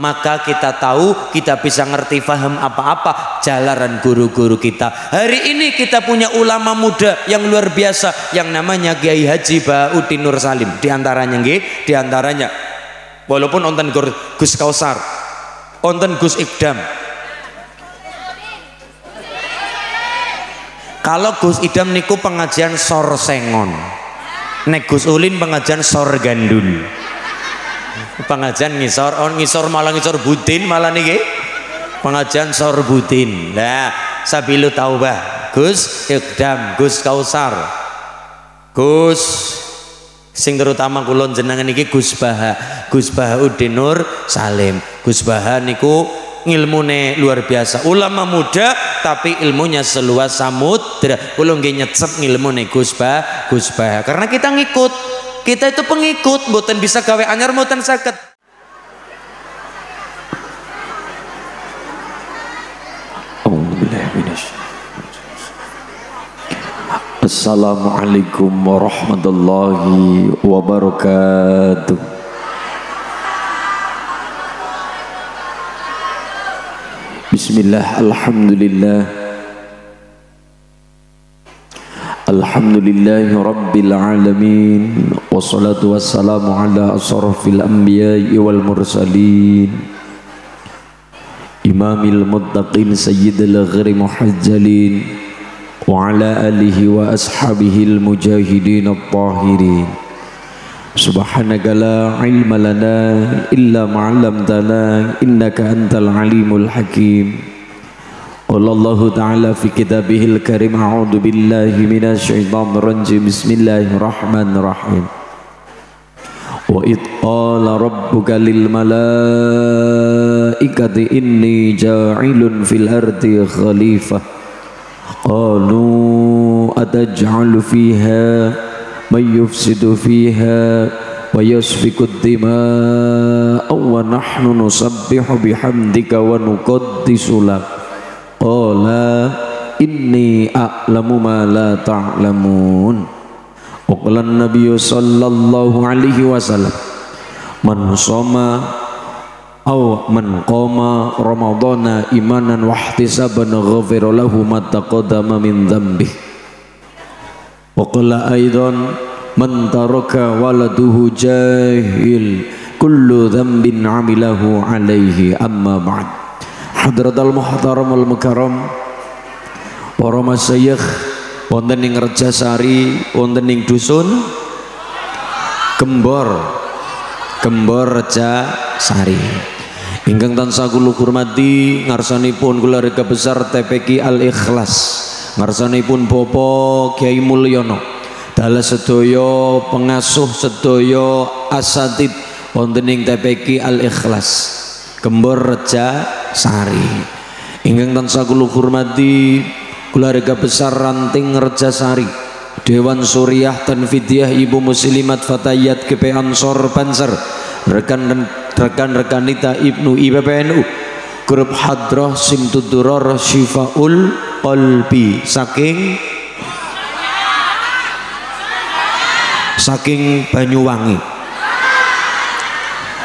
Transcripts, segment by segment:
maka kita tahu, kita bisa ngerti paham apa-apa jalaran guru-guru kita. Hari ini kita punya ulama muda yang luar biasa yang namanya Kiai Haji Baudin Nur Salim. Di antaranya walaupun onten Gus Kausar, onten Gus Idam. Kalau Gus Idam niku pengajian sor sengon, nek Gus Ulin pengajian sor gandul. Pengajian ngisor malah ngisor budin malah niki pengajian sor budin. Nah, sabilu taubah Gus Idam, Gus Kausar, Gus sing terutama kulon jenengan niki Gus Baudin Nur Salim. Gus Baha niku ilmune luar biasa, ulama muda tapi ilmunya seluas samudra. Kula nggih nyecep ilmune Gus Baha karena kita ngikut. Kita itu pengikut, mboten bisa gawe anyar, mboten saged. Assalamualaikum warahmatullahi wabarakatuh. Bismillah, alhamdulillah. Alhamdulillahi rabbil alamin. Wassalatu wassalamu ala asrafil anbiya'i wal mursalin, imamil muttaqin sayyidil ghari muhajjalin, wa ala alihi wa ashabihil mujahidin at-tahirin. Subhanaka la ilma lana illa ma'allamtana innaka antal alimul hakim. Wallahu ta'ala fi kitabihil karim, a'udhu billahi minasyaitanir rajim, bismillahirrahmanirrahim. Wa idh qala rabbuka lil malaikati inni ja'ilun fil ardi khalifah qalu ataj'alu fiha man yufsidu fiha wa yasfiku ad-dima'a wa nahnu nusabbihu bihamdika wa nuqaddisu lak qala inni a'lamu ma la ta'lamun. Wa qala an-nabiy sallallahu alaihi wasallam man shoma aw man qama ramadhana imanan wa ihtisaban ghafira lahu ma taqaddama min dhanbi. Wa qala aidan man taraka waladuhu jahil kullu dhanbin amilahu alaihi. Amma ba'd. Hadratal muhtaramul mukarram, para masyayikh wonten ing Rejasari, wonten ing dusun Gembor Rejasari ingkang tansah kula hormati, ngarsanipun keluarga besar TPQ Al Ikhlas, ngarsanipun Bapak Kiai Mulyono, dalah sedaya pengasuh sedaya asatid wonten ing TPQ Al Ikhlas Gembor Rejasari, ingkang tansah kula hormati keluarga besar Ranting Rejasari, Dewan Suriah Tanfidiyah Ibu Muslimat Fatayat GP Ansor Banser, rekan-rekanita Ibnu IPPNU, grup Hadrah Simtuduror Syifaul Qalbi saking Banyuwangi.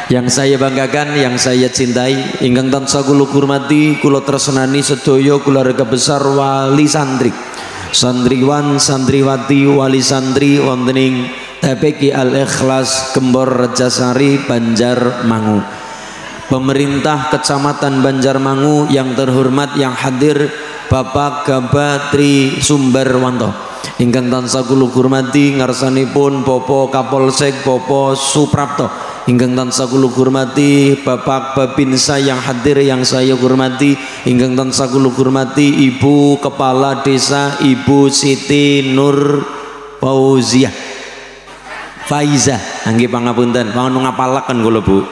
Yang saya banggakan, yang saya cintai, ingkang tansah kula hormati, kula tresnani sedaya keluarga besar wali santri, santriwan, santriwati, wali santri wonten ing TPQ Al Ikhlas Gembor Rejasari Banjarmangu. Pemerintah Kecamatan Banjarmangu yang terhormat, yang hadir Bapak Gaba Tri Sumberwanto, ingkang tansah kula hormati, ngarsanipun Bapak Kapolsek Bapak Suprapto, ingkang tansah kula hormati Bapak Babinsa yang hadir, yang saya hormati, ingkang tansah kula hormati Ibu Kepala Desa Ibu Siti Nur Faiza, nggih pangapunten, pangun ngapalaken kula Bu.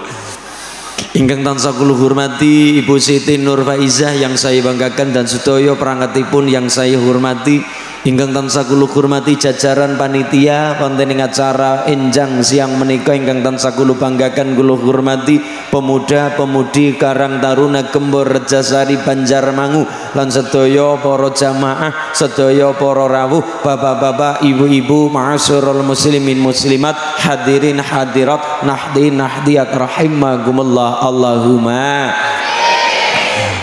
Ingkang tansah kula hormati Ibu Siti Nur Faizah yang saya banggakan, dan sedaya perangkatipun yang saya hormati, ingkang tansah kula hormati jajaran panitia wonten ing acara enjang siang menika, ingkang tansah kula banggakan kula hormati pemuda-pemudi Karang Taruna Gembor Rejasari Banjarmangu lan sedaya para jamaah, sedaya para rawuh, bapak-bapak, ibu-ibu, ma'asyiral muslimin muslimat, hadirin hadirat, nahdin nahdiyat rahimakumullah. Allahumma.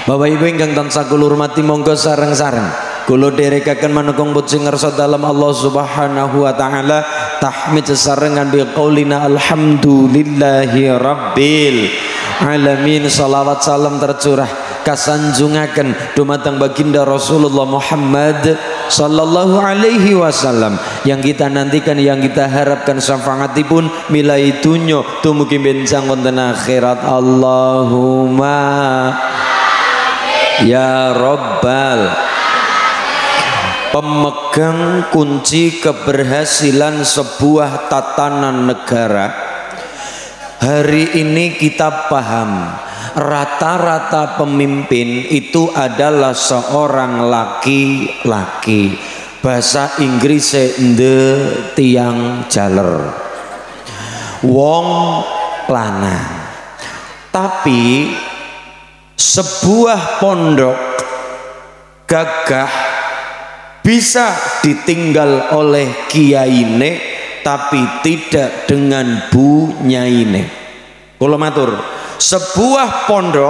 Bapak Ibu ingkang tansah kula hormati, monggo sareng-sareng kula dherekaken manungkung puji ngersa dalam Allah Subhanahu wa taala tahmid sesarengan bi qaulina alhamdulillahi rabbil alamin. Salawat salam tercurah kasanjungaken dumateng baginda Rasulullah Muhammad sallallahu alaihi wasallam yang kita nantikan, yang kita harapkan syafaatipun milai dunya tumugi benjang wonten akhirat. Allahumma ya Rabbal. Pemegang kunci keberhasilan sebuah tatanan negara, hari ini kita paham rata-rata pemimpin itu adalah seorang laki-laki. Bahasa Inggrisnya the tiang jaler, wong lanang. Tapi sebuah pondok gagah bisa ditinggal oleh kiyaine tapi tidak dengan bunyaine. Kula matur, sebuah pondok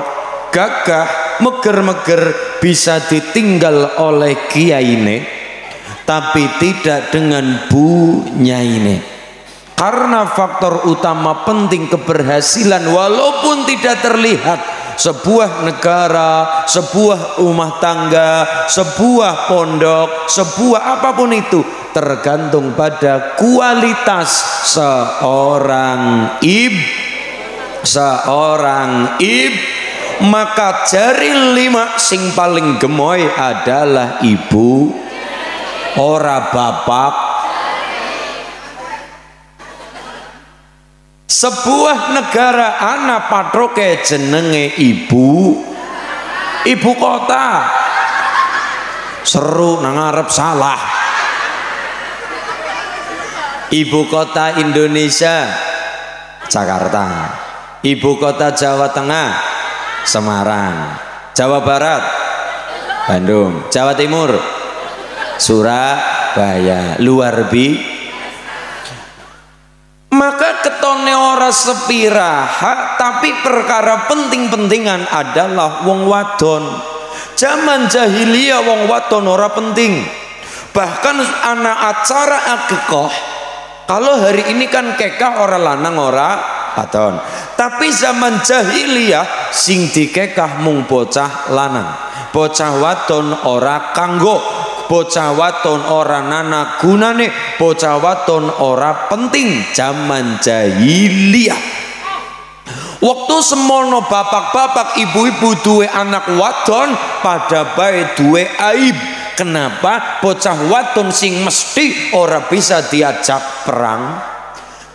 gagah meger-meger bisa ditinggal oleh kiyaine tapi tidak dengan bunyaine. Karena faktor utama penting keberhasilan walaupun tidak terlihat, sebuah negara, sebuah rumah tangga, sebuah pondok, sebuah apapun itu tergantung pada kualitas seorang maka jari 5 sing paling gemoy adalah ibu, ora bapak. Sebuah negara ana patroke jenenge ibu kota. Seru nang ngarep salah. Ibu kota Indonesia Jakarta, ibu kota Jawa Tengah Semarang, Jawa Barat Bandung, Jawa Timur Surabaya, luar bi. Maka ketone ora sepiraha, tapi perkara penting-pentingan adalah wong wadon. Zaman jahiliyah wong wadon ora penting. Bahkan anak acara akikah, kalau hari ini kan kekah ora lanang ora wadon. Tapi zaman jahiliyah sing dikekah mung bocah lanang. Bocah wadon ora kanggo. Bocah waton ora nana gunane, bocah waton ora penting zaman jahiliyah. Waktu semono bapak-bapak ibu-ibu duwe anak wadon pada bae duwe aib. Kenapa? Bocah waton sing mesti ora bisa diajak perang,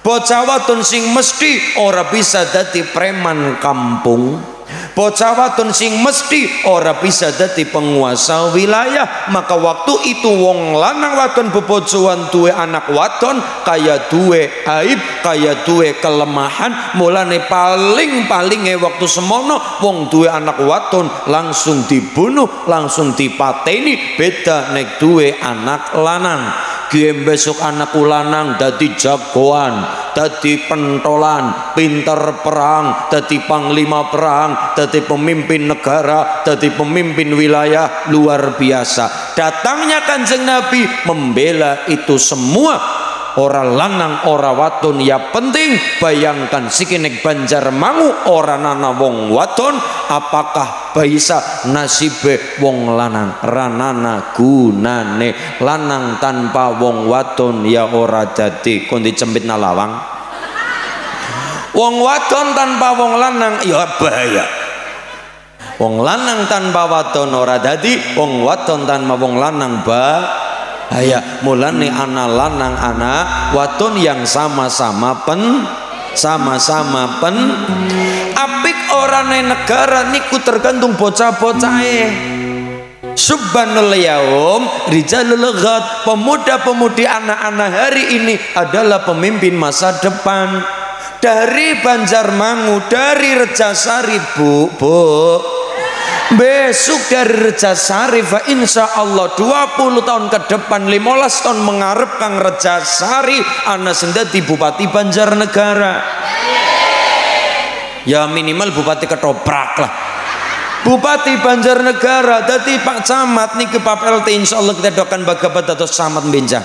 bocah waton sing mesti ora bisa dadi preman kampung, bocah wadon sing mesti ora bisa dadi penguasa wilayah. Maka waktu itu wong lanang wadon bebojoan duwe anak wadon kaya duwe aib, kaya duwe kelemahan. Mulane paling-palinge waktu semono wong duwe anak wadon langsung dibunuh, langsung dipateni. Beda nek duwe anak lanang, kiye besok anakku lanang dadi jagoan, dadi pentolan, pinter perang, dadi panglima perang, dadi pemimpin negara, dadi pemimpin wilayah, luar biasa. Datangnya Kanjeng Nabi membela itu semua. Ora lanang ora wadon ya penting. Bayangkan sikinek Banjarmangu ora nana wong wadon, apakah bisa nasibe wong lanang? Ranana gunane lanang tanpa wong wadon ya ora dadi kondi cempitna lawang. Wong wadon tanpa wong lanang ya bahaya. Wong lanang tanpa wadon ora dadi, wong wadon tanpa wong lanang bahaya. Mulane anak lanang anak wadon yang sama-sama apik orane negara niku tergantung bocah-bocahe. Subhanal yaum rijalul ghad, pemuda-pemudi anak-anak hari ini adalah pemimpin masa depan. Dari Banjarmangu, dari Rejasari bu besok dari Rejasari fa insya Allah 20 tahun ke depan, 15 tahun mengarep Kang Rejasari ana sendati Bupati Banjarnegara. Ya minimal bupati ketoprak lah. Bupati Banjarnegara dadi Pak Camat niki Pak PLT insyaallah kita doakan bagabat dados camat Benjang.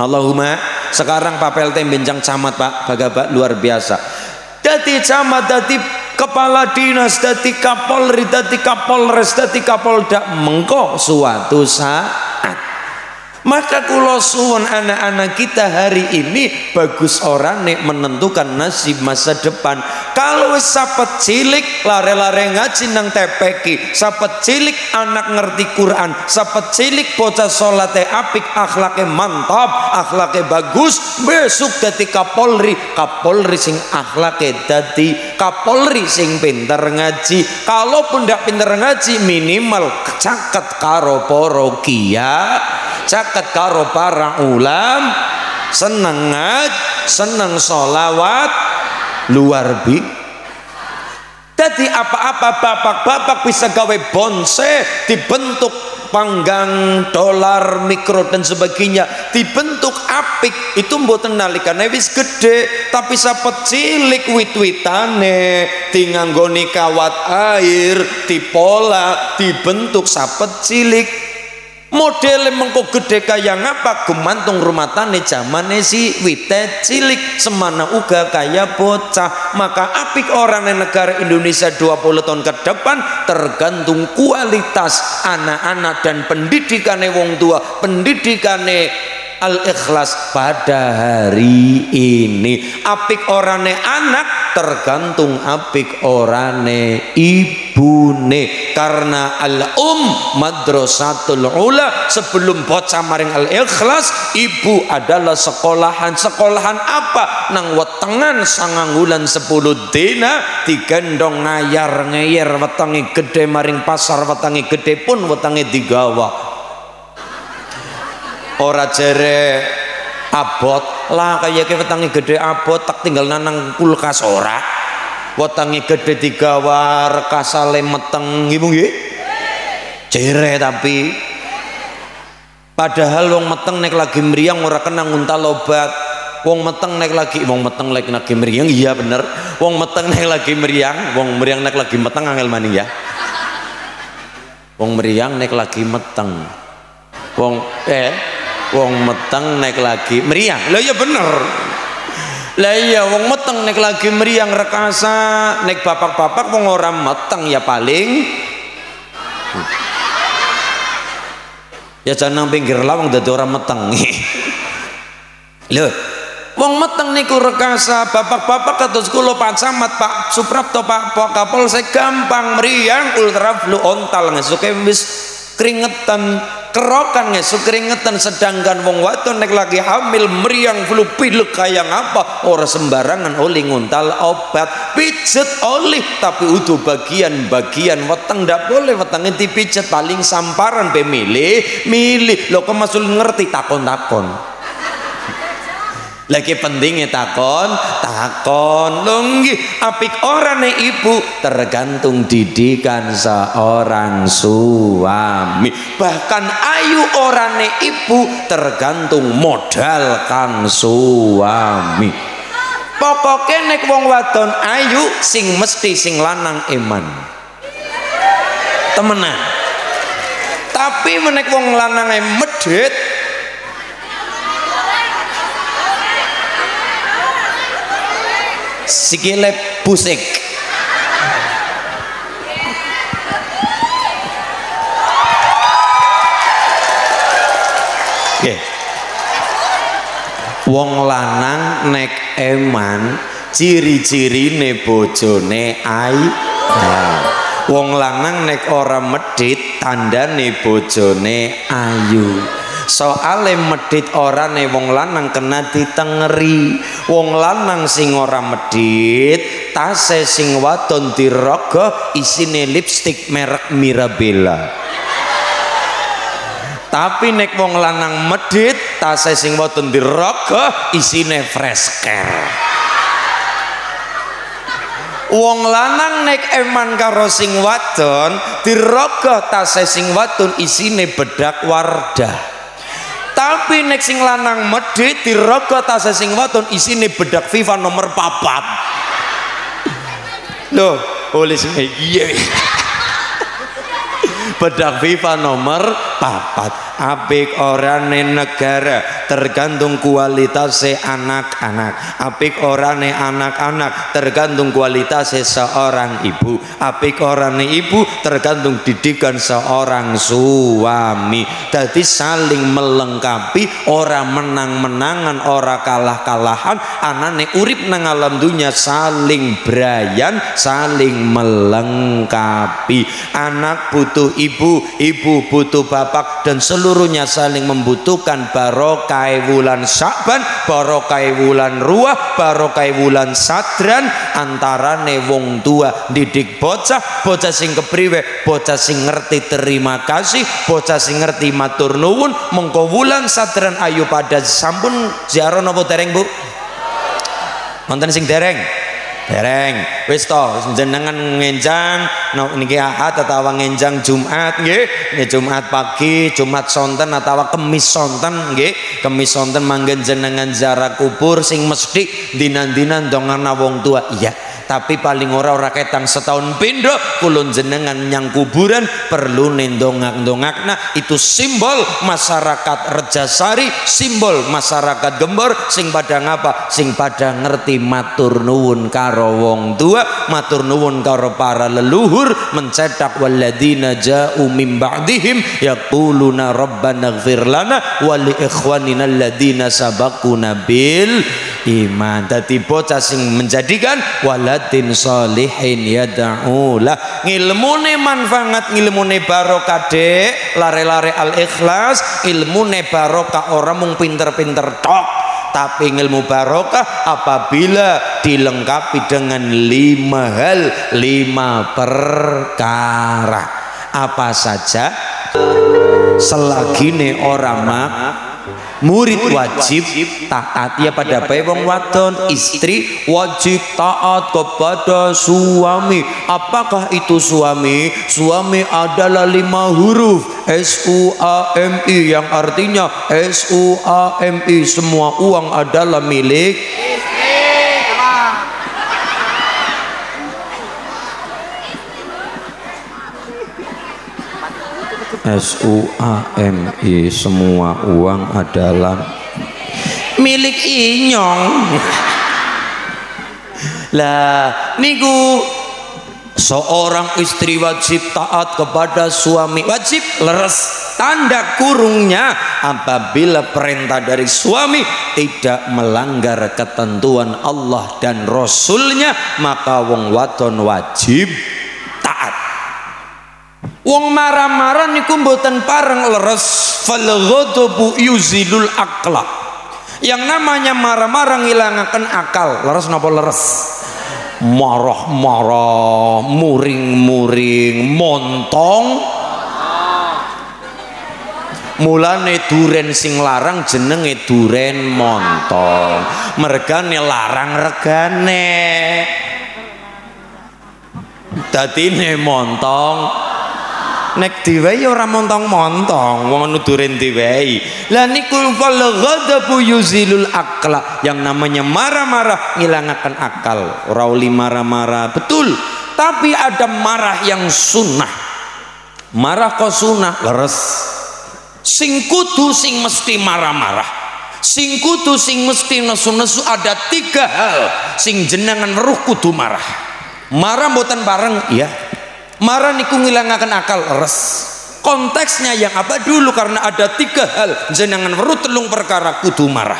Allahumma sekarang Pak PLT Benjang camat Pak bagabat luar biasa. Dadi camat dadi kepala dinas dadi Kapolri dadi Kapolres dadi Kapolda mengko suatu saat. Maka kula suwun anak-anak kita hari ini bagus orane menentukan nasib masa depan. Kalau sapet cilik lare-lare ngaji nang TPQ, sapet cilik anak ngerti Quran, sapet cilik bocah salate apik, akhlake mantap, akhlake bagus, besok dadi Kapolri, Kapolri sing akhlake dadi Kapolri sing pinter ngaji. Kalaupun ndak pinter ngaji minimal caket karo para kiai, caket karo para ulam, seneng ngaji, seneng sholawat, luar biasa. Jadi apa-apa bapak-bapak bisa gawe bonse, dibentuk panggang dolar mikro dan sebagainya, dibentuk apik itu mboten nalikane wis gede, tapi sapet cilik wit-witane dinganggoni kawat air, dipola, dibentuk sapet cilik. Model mengko gede kaya ngapa gumantung rumah tani zamane si wite cilik semana uga kaya bocah. Maka apik orang negara Indonesia 20 tahun ke depan tergantung kualitas anak-anak dan pendidikane wong tua, pendidikane Al-Ikhlas pada hari ini. Apik orane anak tergantung apik orane ibune, karena madrasatul ula. Sebelum bocah maring Al-Ikhlas, ibu adalah sekolahan. Sekolahan apa? Nang wetengan 9 wulan 10 dina digendong ngayar-ngayar, wetangi gede maring pasar, wetangi gede pun wetangi digawa. Ora jere abot lah kaya wetangi gede abot tak tinggal nanang kulkas ora. Wetangi gede digawa rekasale meteng ibu nggih. Jere tapi padahal wong meteng nek lagi mriyang ora kena nguntal obat. Wong meteng nek lagi mriyang iya bener. Wong meteng nek lagi mriyang, wong mriyang nek lagi meteng angel maning ya. Wong mriyang nek lagi meteng. Wong meteng nek lagi meriang. Lah iya bener. Lah iya wong meteng nek lagi meriang rekasa, nek bapak-bapak wong ora meteng ya paling ya jangan nang pinggir lawang dadi ora meteng. Lho, wong meteng niku rekasa, bapak-bapak kados kula Pak Camat, Pak Suprapto, Pak Kapolsek gampang meriang ultraflu ontal ngesuke wis keringetan kerokan ngesuk keringetan. Sedangkan wong wadon nek lagi hamil meriang flu pilek kaya ngapa ora sembarangan oleh nguntal obat. Pijet oleh tapi utuh bagian-bagian weteng ndak boleh wetenge dipijet, paling samparan be milih lo kok masul ngerti takon-takon. Lagi pentingnya takon lho nggih. Apik orane ibu tergantung didikan seorang suami, bahkan ayu orane ibu tergantung modal kang suami. Pokoknya nek wong wadon ayu sing mesti sing lanang eman temenan. Tapi menek wong lanang medhit sikile pusik. Nggih. Wong lanang nek eman ciri-cirine bojone ayu. Wong lanang nek ora medhit tandane bojone ayu. Soale medhit orane wong lanang kena ditengeri. Wong lanang sing ora medhit tase sing wadon dirogoh isine lipstik merek Mirabella. Tapi nek wong lanang medhit tase sing wadon dirogoh isine Frescare. Wong lanang nek eman karo sing wadon dirogoh tase sing wadon isine bedak Wardah. Tapi nek sing lanang medhit dirogoh tase sing wadon isine bedak FIFA nomor 4. Loh, tulis iya. Bedak FIFA nomor 4. Apik orane negara tergantung kualitasnya anak-anak. Apik orane anak-anak tergantung kualitasnya seorang ibu. Apik orane ibu tergantung didikan seorang suami. Jadi saling melengkapi, ora menang-menangan, ora kalah-kalahan. Anane urip nang alam dunya saling brayan, saling melengkapi. Anak butuh ibu, ibu butuh bapak, dan seluruhnya saling membutuhkan. Barokah wulan Sya'ban, barokah wulan Ruah, barokah wulan Sadran. Antarane wong tua didik bocah, bocah sing kepriwe, bocah sing ngerti terima kasih, bocah sing ngerti matur nuwun. Mengko wulan Sadran ayu pada sampun ziarah napa dereng Bu? Wonten sing dereng? Dereng. Wis to jenengan ngenjang niki Ahad atawa ngenjang Jumat nggih. Jumat pagi, Jumat sonten atawa Kemis sonten nggih. Kemis sonten manggen jenengan ziarah kubur sing mesti dinan-dinan dongana wong tua. Iya, tapi paling ora ketang setahun pindho kulon jenengan nyang kuburan perlu nendongak-dongakna. Itu simbol masyarakat Rejasari, simbol masyarakat Gembor sing pada ngapa? Sing pada ngerti matur nuwun karo wong tua, matur nuwun karo para leluhur, mencetak walladzina ja'u min ba'dihim yaquluna rabbana ighfir lana wa li ikhwanina alladzina sabaquna bil iman. Dadi bocah sing menjadikan waladin sholihin yad'ulah. Ngilmune manfaat, ngilmune barokah dek, lare-lare al-ikhlas. Ilmune barokah orang mung pinter-pinter tok, tapi ilmu barokah apabila dilengkapi dengan 5 hal, 5 perkara. Apa saja? Selagine ora mak murid wajib taat ya pada bae wong wadon, istri wajib taat kepada suami. Apakah itu suami? Suami adalah 5 huruf SUAMI, yang artinya SUAMI, semua uang adalah milik SUAMI, semua uang adalah milik inyong. Lah niku seorang istri wajib taat kepada suami, wajib leres. Tanda kurungnya apabila perintah dari suami tidak melanggar ketentuan Allah dan Rasulnya, maka wong wadon wajib taat. Wong marah-marah niku mboten pareng leres. Fal ghadabu yuzilul aqla. Yang namanya marah-marah ngilangaken akal. Leres napa leres? Marah-marah, muring-muring, montong. Mulane duren sing larang jenenge duren montong. Mergane larang regane. Dadine montong. Nek diwehi ora montong-montong, wong nudurin diwehi. Lah niku fal ghadabu yuzilul aqla. Yang namanya marah-marah ngilangaken akal. Ora uli marah-marah betul, tapi ada marah yang sunnah. Marah kok sunnah leres. Sing kudu sing mesti marah-marah, sing kudu sing mesti nesu-nesu, ada 3 hal sing jenengan weruh kudu marah. Marah mboten bareng iya. Marah niku ngilangaken akal res. Konteksnya yang apa dulu? Karena ada 3 hal jenengan weruh 3 perkara kudu marah.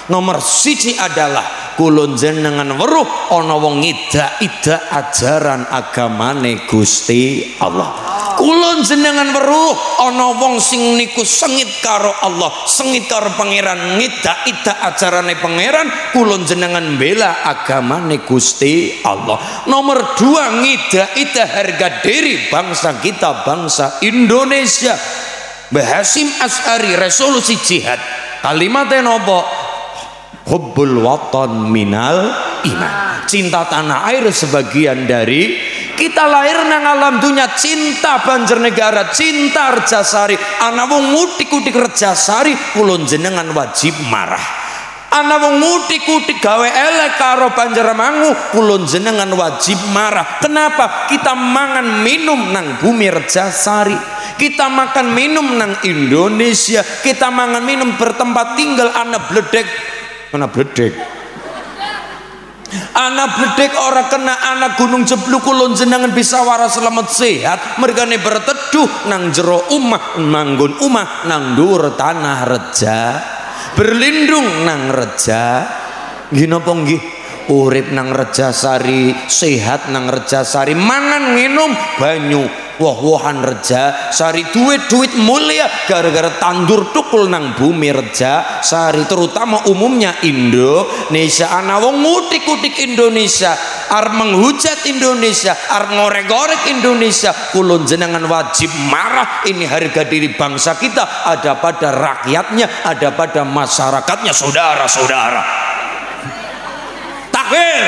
Nomor 1 adalah kulon jenengan weruh ana wong ida-ida ajaran agamane Gusti Allah. Kulon jenengan weruh ana wong sing niku sengit karo Allah, sengit karo pangeran, ngida-ida ajarane pangeran. Kulon jenengan bela agamane Gusti Allah. Nomor 2, ngida-ida harga diri bangsa kita, bangsa Indonesia. Mbah Hasyim Asy'ari resolusi jihad kalimatnya nopo? Hubbul watan minal iman. Cinta tanah air sebagian dari kita. Lahir nang alam dunya cinta Banjarnegara, cinta Rejasari. Ana wong mutik-mutik Rejasari, kulon jenengan wajib marah. ana wong mutik-mutik gawe elek karo Banjarmangu, kula jenengan wajib marah. Kenapa? Kita mangan minum nang bumi Rejasari, kita makan minum nang Indonesia, kita mangan minum bertempat tinggal ana bledek, anak bledek ora kena anak gunung jebluk, kula jenengan bisa waras selamat sehat mergane berteduh nang jero omah, manggon omah nang dhuwur tanah Reja, berlindung nang Reja. Nggih napa nggih? Urip nang Rejasari, sehat nang Rejasari, mangan minum banyu woh-wohan Rejasari, duit mulia gara-gara tandur tukul nang bumi Rejasari. Terutama umumnya Indonesia, ana wong ngutik-utik Indonesia, arep menghujat Indonesia, arep ngorek-ngorek Indonesia. Kula jenengan wajib marah. Ini harga diri bangsa kita ada pada rakyatnya, ada pada masyarakatnya, saudara-saudara. Takbir.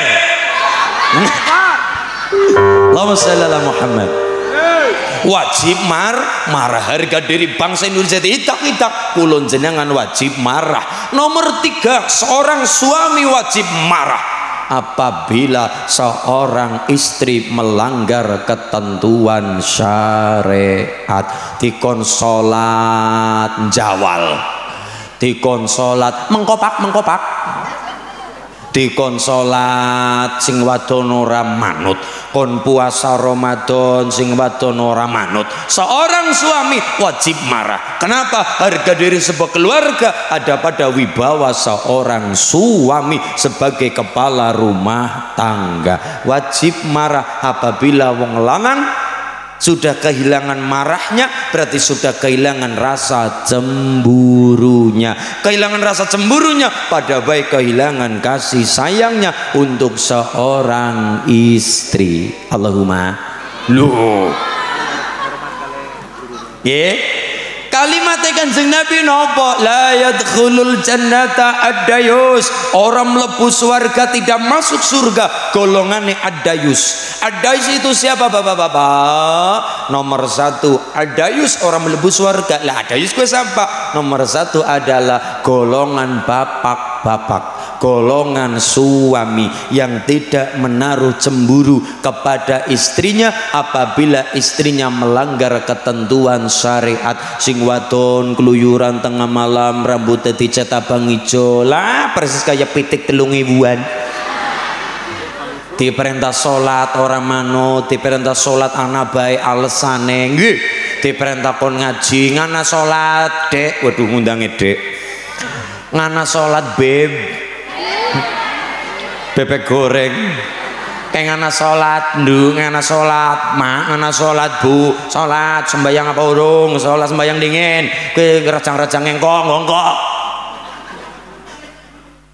Allahumma shalli ala Muhammad. Wajib marah. Harga diri bangsa Indonesia tidak kula jenengan wajib marah. Nomor 3, seorang suami wajib marah apabila seorang istri melanggar ketentuan syariat. Dikon salat jawal, dikon salat mengkopak, dikon salat sing wadon ora manut, kon puasa Ramadan sing wadon ora manut. Seorang suami wajib marah. Kenapa? Harga diri sebuah keluarga ada pada wibawa seorang suami sebagai kepala rumah tangga. Wajib marah apabila wong lanang sudah kehilangan marahnya, berarti sudah kehilangan rasa cemburunya. Kehilangan rasa cemburunya pada baik kehilangan kasih sayangnya untuk seorang istri. Allahumma lu. Kalimat Kanjeng Nabi nopo? La yadkhulul jannata ad-dayus. Orang mlebu surga tidak masuk surga golongannya ad-dayus. Ad-dayus itu siapa bapak-bapak? Nomor 1 ad-dayus orang mlebu surga. Lah ad-dayus kuwi siapa? Nomor 1 adalah golongan bapak-bapak, golongan suami yang tidak menaruh cemburu kepada istrinya apabila istrinya melanggar ketentuan syariat. Sing wadon keluyuran tengah malam rambutnya dicat abang ijo lah persis kayak pitik 3.000-an. Diperintah sholat orang manut, diperintah sholat anak baik alesane nggih, diperintah kon ngaji ngana sholat dek, waduh ngundangnya dek, ngana sholat bebek goreng, kayak ngana sholat ndung, ngana sholat mak, ngana sholat bu, sholat sembayang apa urung, sholat sembayang dingin, ke rajang-rajang engkong.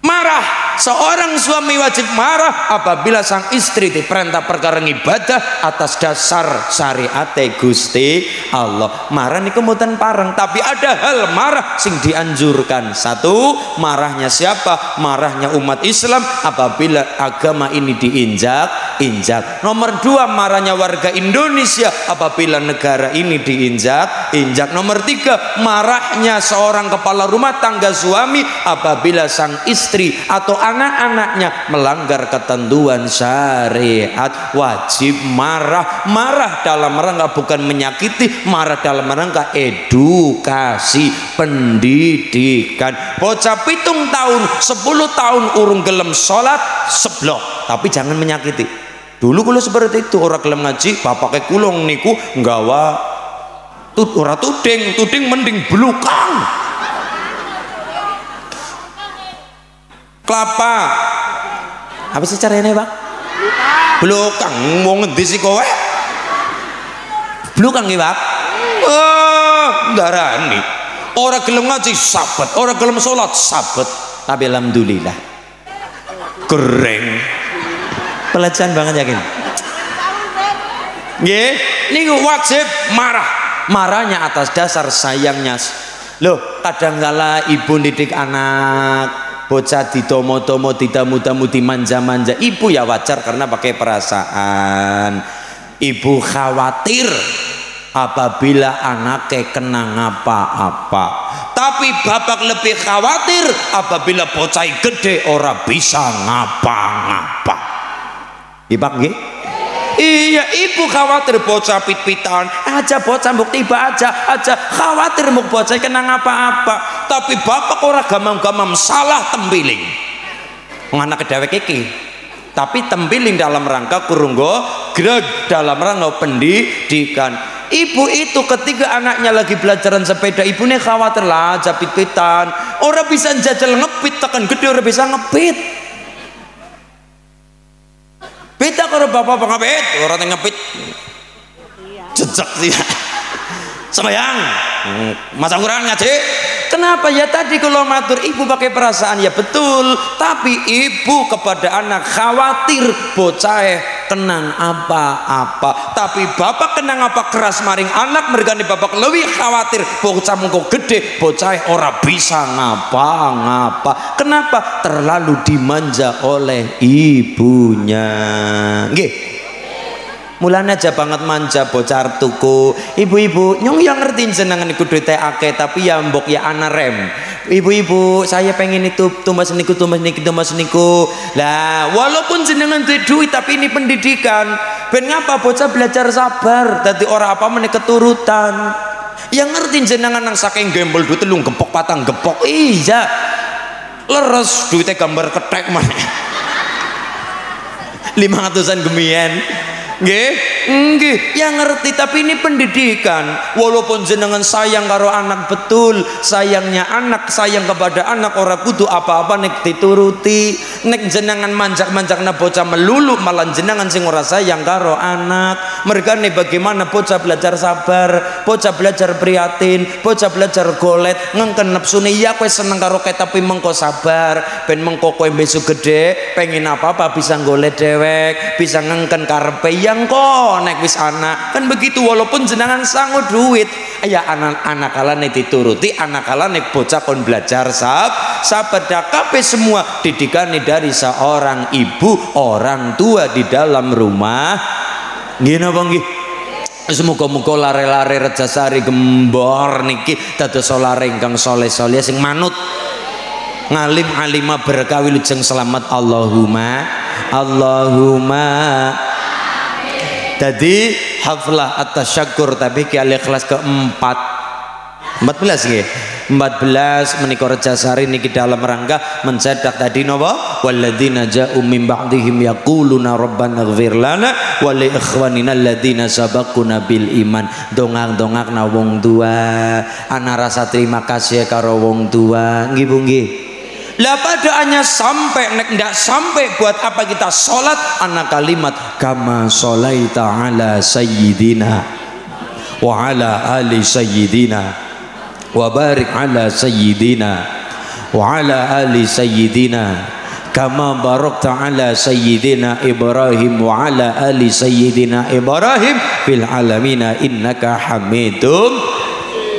Marah. Seorang suami wajib marah apabila sang istri diperintah perkara ibadah atas dasar syariat Gusti Allah. Marah ini kemudian pareng, tapi ada hal marah sing dianjurkan. 1, marahnya siapa? Marahnya umat Islam apabila agama ini diinjak. Nomor 2, marahnya warga Indonesia apabila negara ini diinjak. Nomor 3, marahnya seorang kepala rumah tangga suami apabila sang istri atau anak-anaknya melanggar ketentuan syariat. Wajib marah. Marah dalam rangka bukan menyakiti, marah dalam rangka edukasi, pendidikan. Bocah 7 tahun 10 tahun urung gelem sholat seblok, tapi jangan menyakiti. Dulu kulo seperti itu, orang gelem ngaji bapake kulong niku nggawa ora tuding mending belukang kelapa. Apa sih caranya Pak? Belukang. Mau ngendi sih kowe? Belukang nggih Pak. Darani. Orang gelem ngaji sabet, orang gelem sholat sabet. Tapi alhamdulillah kering. Pelajaran banget yakin. Nggih, niku wajib marah. Marahnya atas dasar sayangnya. Loh, kadangkala ibu didik anak bocah ditomo-tomo, didamu-damu, dimanja-manja, ibu ya wajar karena pakai perasaan. Ibu khawatir apabila anaknya kena apa-apa. tapi bapak lebih khawatir apabila bocah gede ora bisa ngapa-ngapa. Ipak nggih? Iya, ibu khawatir bocah pit-pitan aja, bocah mbok tiba aja khawatir mbok bocah kena apa-apa, tapi bapak ora gamam-gamam salah tembiling anak dewek iki, tapi tembiling dalam rangka kurunggo greg, dalam rangka pendidikan. Ibu itu ketika anaknya lagi belajaran sepeda, ibunya khawatir lah aja pit-pitan ora bisa jajal ngepit, tekan gede ora bisa ngepit. Beda kalau bapak ngepit, orang yang ngepit jejak sih sembayang masa Quran ngaji. Kenapa? Ya tadi kalau matur ibu pakai perasaan, ya betul, tapi ibu kepada anak khawatir bocah kenang apa-apa, tapi bapak kenang apa keras maring anak, mergane bapak lebih khawatir bocah mengko gede bocah ora bisa ngapa-ngapa. Kenapa? Terlalu dimanja oleh ibunya. Nggih. Mulanya aja banget manja bocah tuku. Ibu-ibu nyong yang ngertiin jenengan iku duite akeh, tapi ya mbok ya ana rem. Ibu-ibu saya pengen itu tumbas niku. Lah walaupun jenengan duit tapi ini pendidikan. Ben ngapa bocah belajar sabar, dadi ora apa meneh keturutan. Yang ngertiin jenengan nang saking gembel duit telung gepok patang gepok. Iya. Leres duite gambar ketek maneh. 500-an gemian. Nggih, yang ngerti, tapi ini pendidikan. Walaupun jenengan sayang karo anak, betul, sayangnya anak, sayang kepada anak ora kudu apa-apa nek dituruti. Nek jenengan manjak-manjakna bocah melulu, malah jenengan sing ora sayang karo anak. Mergane bagaimana bocah belajar sabar, bocah belajar prihatin, bocah belajar golet, ngengken nepsune. Ya kowe seneng karo kowe tapi mengko sabar, ben mengko kowe besok gede pengen apa-apa bisa golet dewek, bisa ngengken karepe yang kok nek wis anak kan begitu. Walaupun jenengan sangu duit ya anak kalane dituruti, anak kalane bocah kon belajar sabar. Kabeh semua didikane dari seorang ibu, orang tua di dalam rumah. Nggih napa nggih? Semoga-moga lare-lare Rejasari Gembor niki dados lare ingkang soleh-soleh sing manut ngalim alima berkah wilujeng selamat. Allahumma jadi haflah at-tasyakkur tapi ki al-ikhlas keempat 14 nggih 14 menika Rejasari niki dalam rangka mencedak tadi napa walladzina ja'u min ba'dihim yaquluna rabbana ighfir lana wa li ikhwanina alladzina sabaquna bil iman. Dongak-dongakna wong tua ana rasa terima kasih karo wong tua nggih Bu nggih. Lah padaannya sampai nek ndak sampai buat apa kita sholat anak kalimat kama sholaita ala sayyidina wa ala ali sayyidina wa barik ala sayyidina wa ala ali sayyidina kama barakta ala sayyidina Ibrahim wa ala ali sayyidina Ibrahim fil alamina innaka hamidum.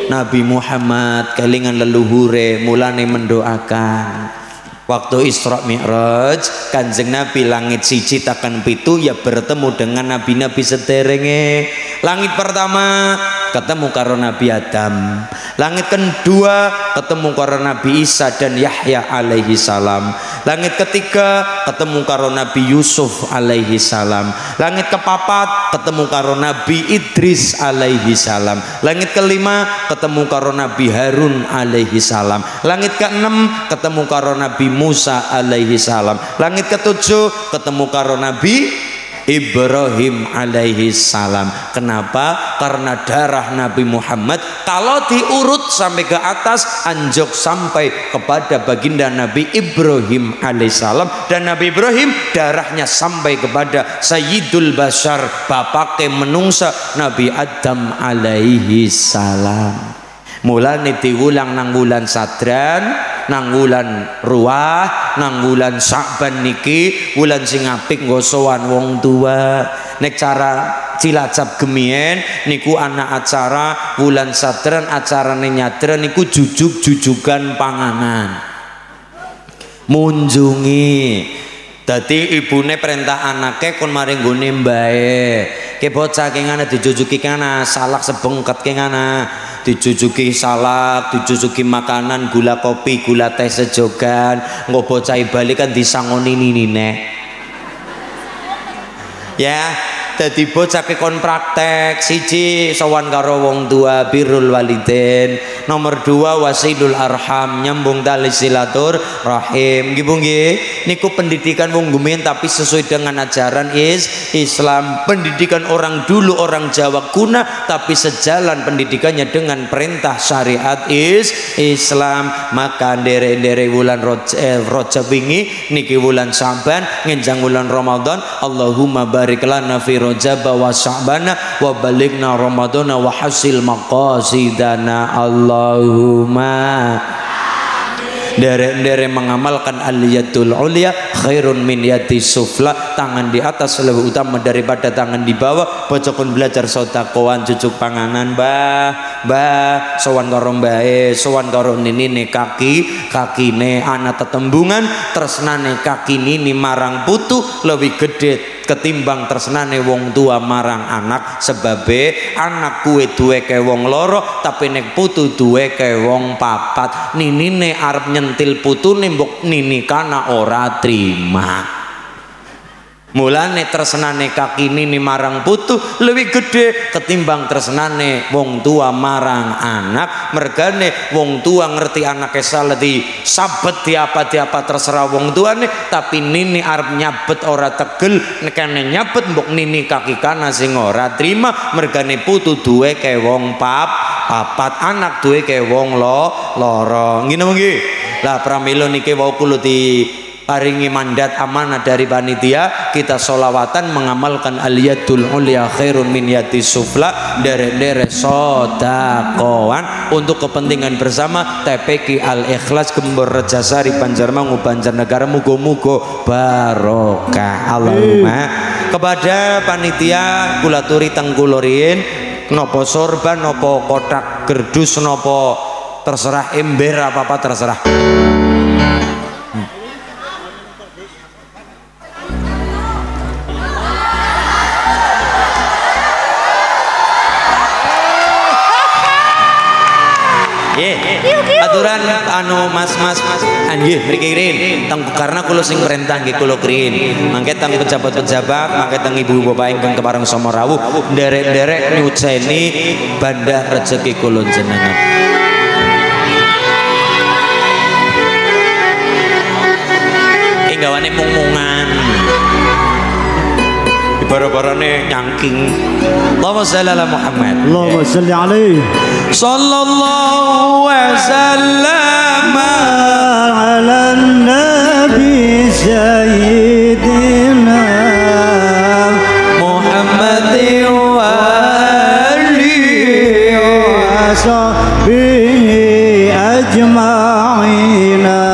Nabi Muhammad kelingan leluhure mulane mendoakan waktu Isra Mi'raj Kanjeng Nabi langit siji tekan pitu ya bertemu dengan nabi-nabi sederenge. Langit pertama ketemu karo Nabi Adam, langit kedua ketemu karo Nabi Isa dan Yahya alaihi salam, langit ketiga ketemu karo Nabi Yusuf alaihi salam, langit kepapat ketemu karo Nabi Idris alaihi salam, langit kelima ketemu karo Nabi Harun alaihi salam, langit keenam ketemu karo Nabi Musa alaihi salam, langit ketujuh ketemu karo Nabi Ibrahim alaihi salam. Kenapa? Karena darah Nabi Muhammad kalau diurut sampai ke atas anjok sampai kepada baginda Nabi Ibrahim alaihi salam, dan Nabi Ibrahim darahnya sampai kepada Sayyidul Bashar bapake menungsa Nabi Adam alaihi salam. Mulane diulang nang wulan Sadran, nang wulan Ruah, nang wulan Sa'ban niki wulan sing apik nggo sowan wong tua. Nek cara Cilacap gemien niku ana acara wulan Sadran, acarane nyadran niku jujugan panganan. Munjungi. Dadi ibune perintah anake kon maring nggone mbae. Ke bocah ki ngene dijujuki kana salak sebengket ki ngana. dijujuki salak, dijujuki makanan, gula kopi, gula teh sejogan, engko bocah balik kan disangoni ninine. Ya, dadi bocah kon praktek siji sowan karo wong tua birrul walidain, nomor 2 wasilul arham nyambung tali silatur rahim. Nggih Bu nggih, niku pendidikan wong gumen tapi sesuai dengan ajaran Islam. Pendidikan orang dulu orang Jawa kuna tapi sejalan pendidikannya dengan perintah syariat Islam. Maka ndere-ndere wulan Rajab wingi niki wulan Sa'ban ngenjang wulan Ramadan, Allahumma barik lana fi Rajab wa Sya'bana wa balighna Ramadana wa hasil maqasidana Allahumma. Dere-dere mengamalkan al-yadul ulya khairun min yadi sufla, tangan di atas lebih utama daripada tangan di bawah. Bocokun belajar sodakoan cucuk panganan bah sowan karo mbae, sowan karo ninine kakine ana tetembungan tresnane kaki nini marang putu lebih gede ketimbang tresnane wong tua marang anak. Sebabe anak kue duwe ke wong loro tapi nek putu duwe ke wong papat, ninine arep nyentil putune mbok nini kana ora trima. Mulane tresnane kaki nini marang putu lebih gede ketimbang tresnane wong tua marang anak. Mergane wong tua ngerti anake salah di sabet diapa terserah wong tuane, tapi nini arep nyabet ora tegel, nekane nyabet mbok nini kaki kana sing ora trima. Mergane putu duwe ke wong papat, anak duwe ke wong loro. Ngene nggih. Lah pramila niki wau kula di paringi mandat amanah dari panitia, kita solawatan mengamalkan al-yadul ulya khairun min yadi sufla, dere-dere sodakoan untuk kepentingan bersama TPQ Al-Ikhlas Gembor Rejasari Banjarmangu Banjarnegara. Mugo-mugo barokah Allahumma. Kepada panitia kulaturi tengkulorin nopo sorban nopo kotak gerdus nopo terserah ember apa terserah. Aturan anu mas anjir mriki rin teng karena kula sing perintah nggih kula krin mangke teng pejabat-pejabat mangke teng ibu bapak ingkang kepareng sama rawuh nderek-nderek nyuceni bandah rezeki kula jenengan. Gawane mung-mungan bara-barane nyangking. Allahumma shalli ala Muhammad. Allahumma shalli alaihi. Sallallahu wa sallama ala nabi sayyidina Muhammadin wa alihi wa sahbihi ajma'ina.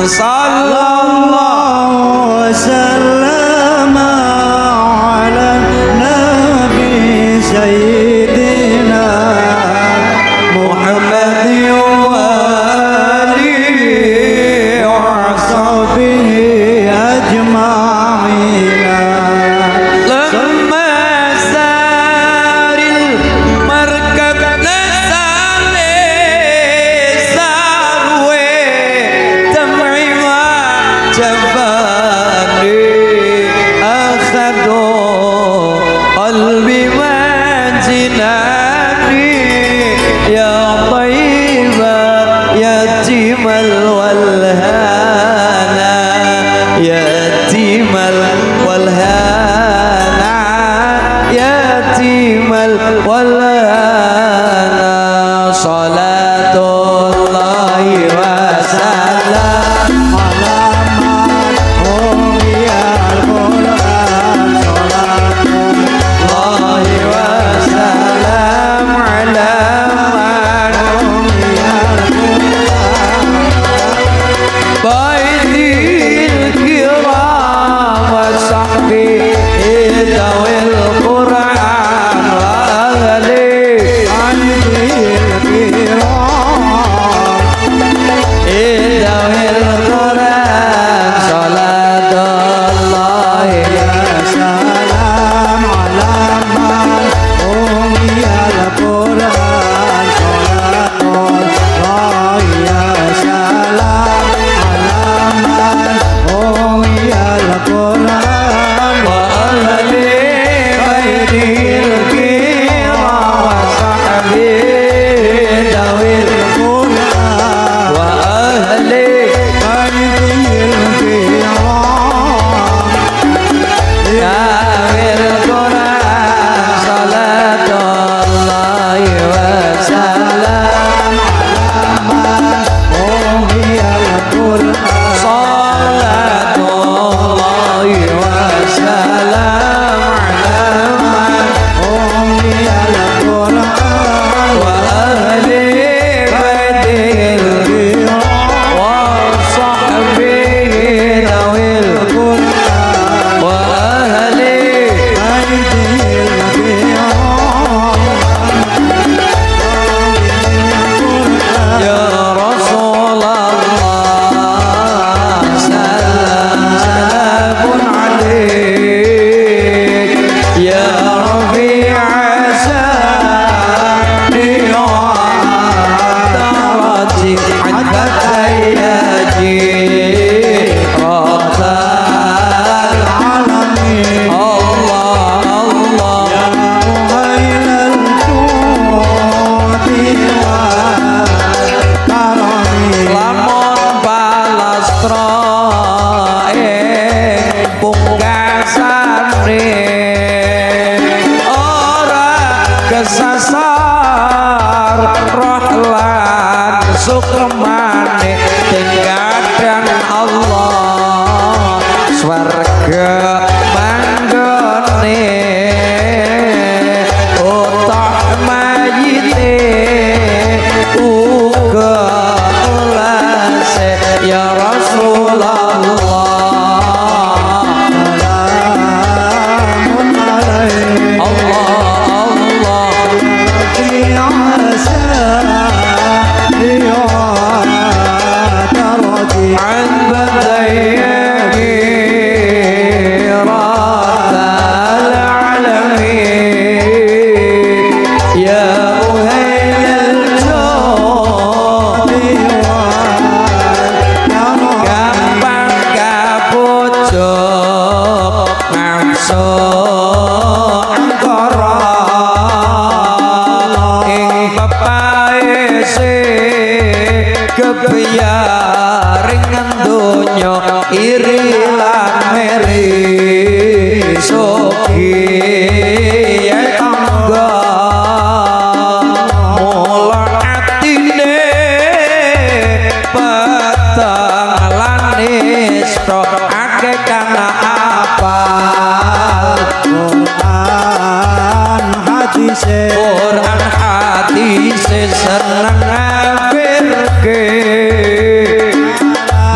sallallahu wasallam ala nabi sayyidina Muhammad wa alihi wa sahbihi ajma'in. Quran hadis seneng ngafirke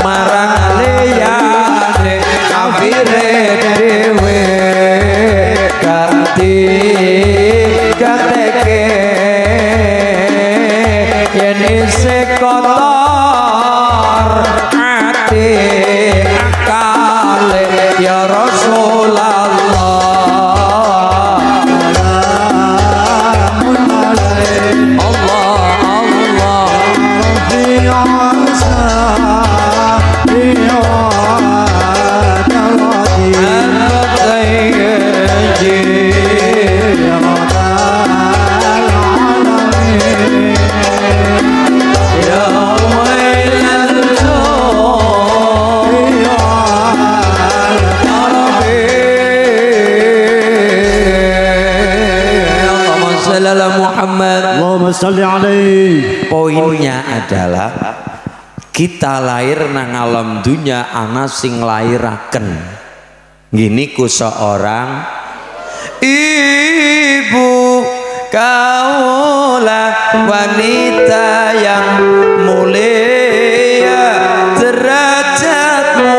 marang ke yen isih kotor ati akale ya Rasulullah Salli alaihi. Poinnya adalah kita lahir nang alam dunya ana sing lairaken. Gini ku seorang ibu kaulah wanita yang mulia, derajatmu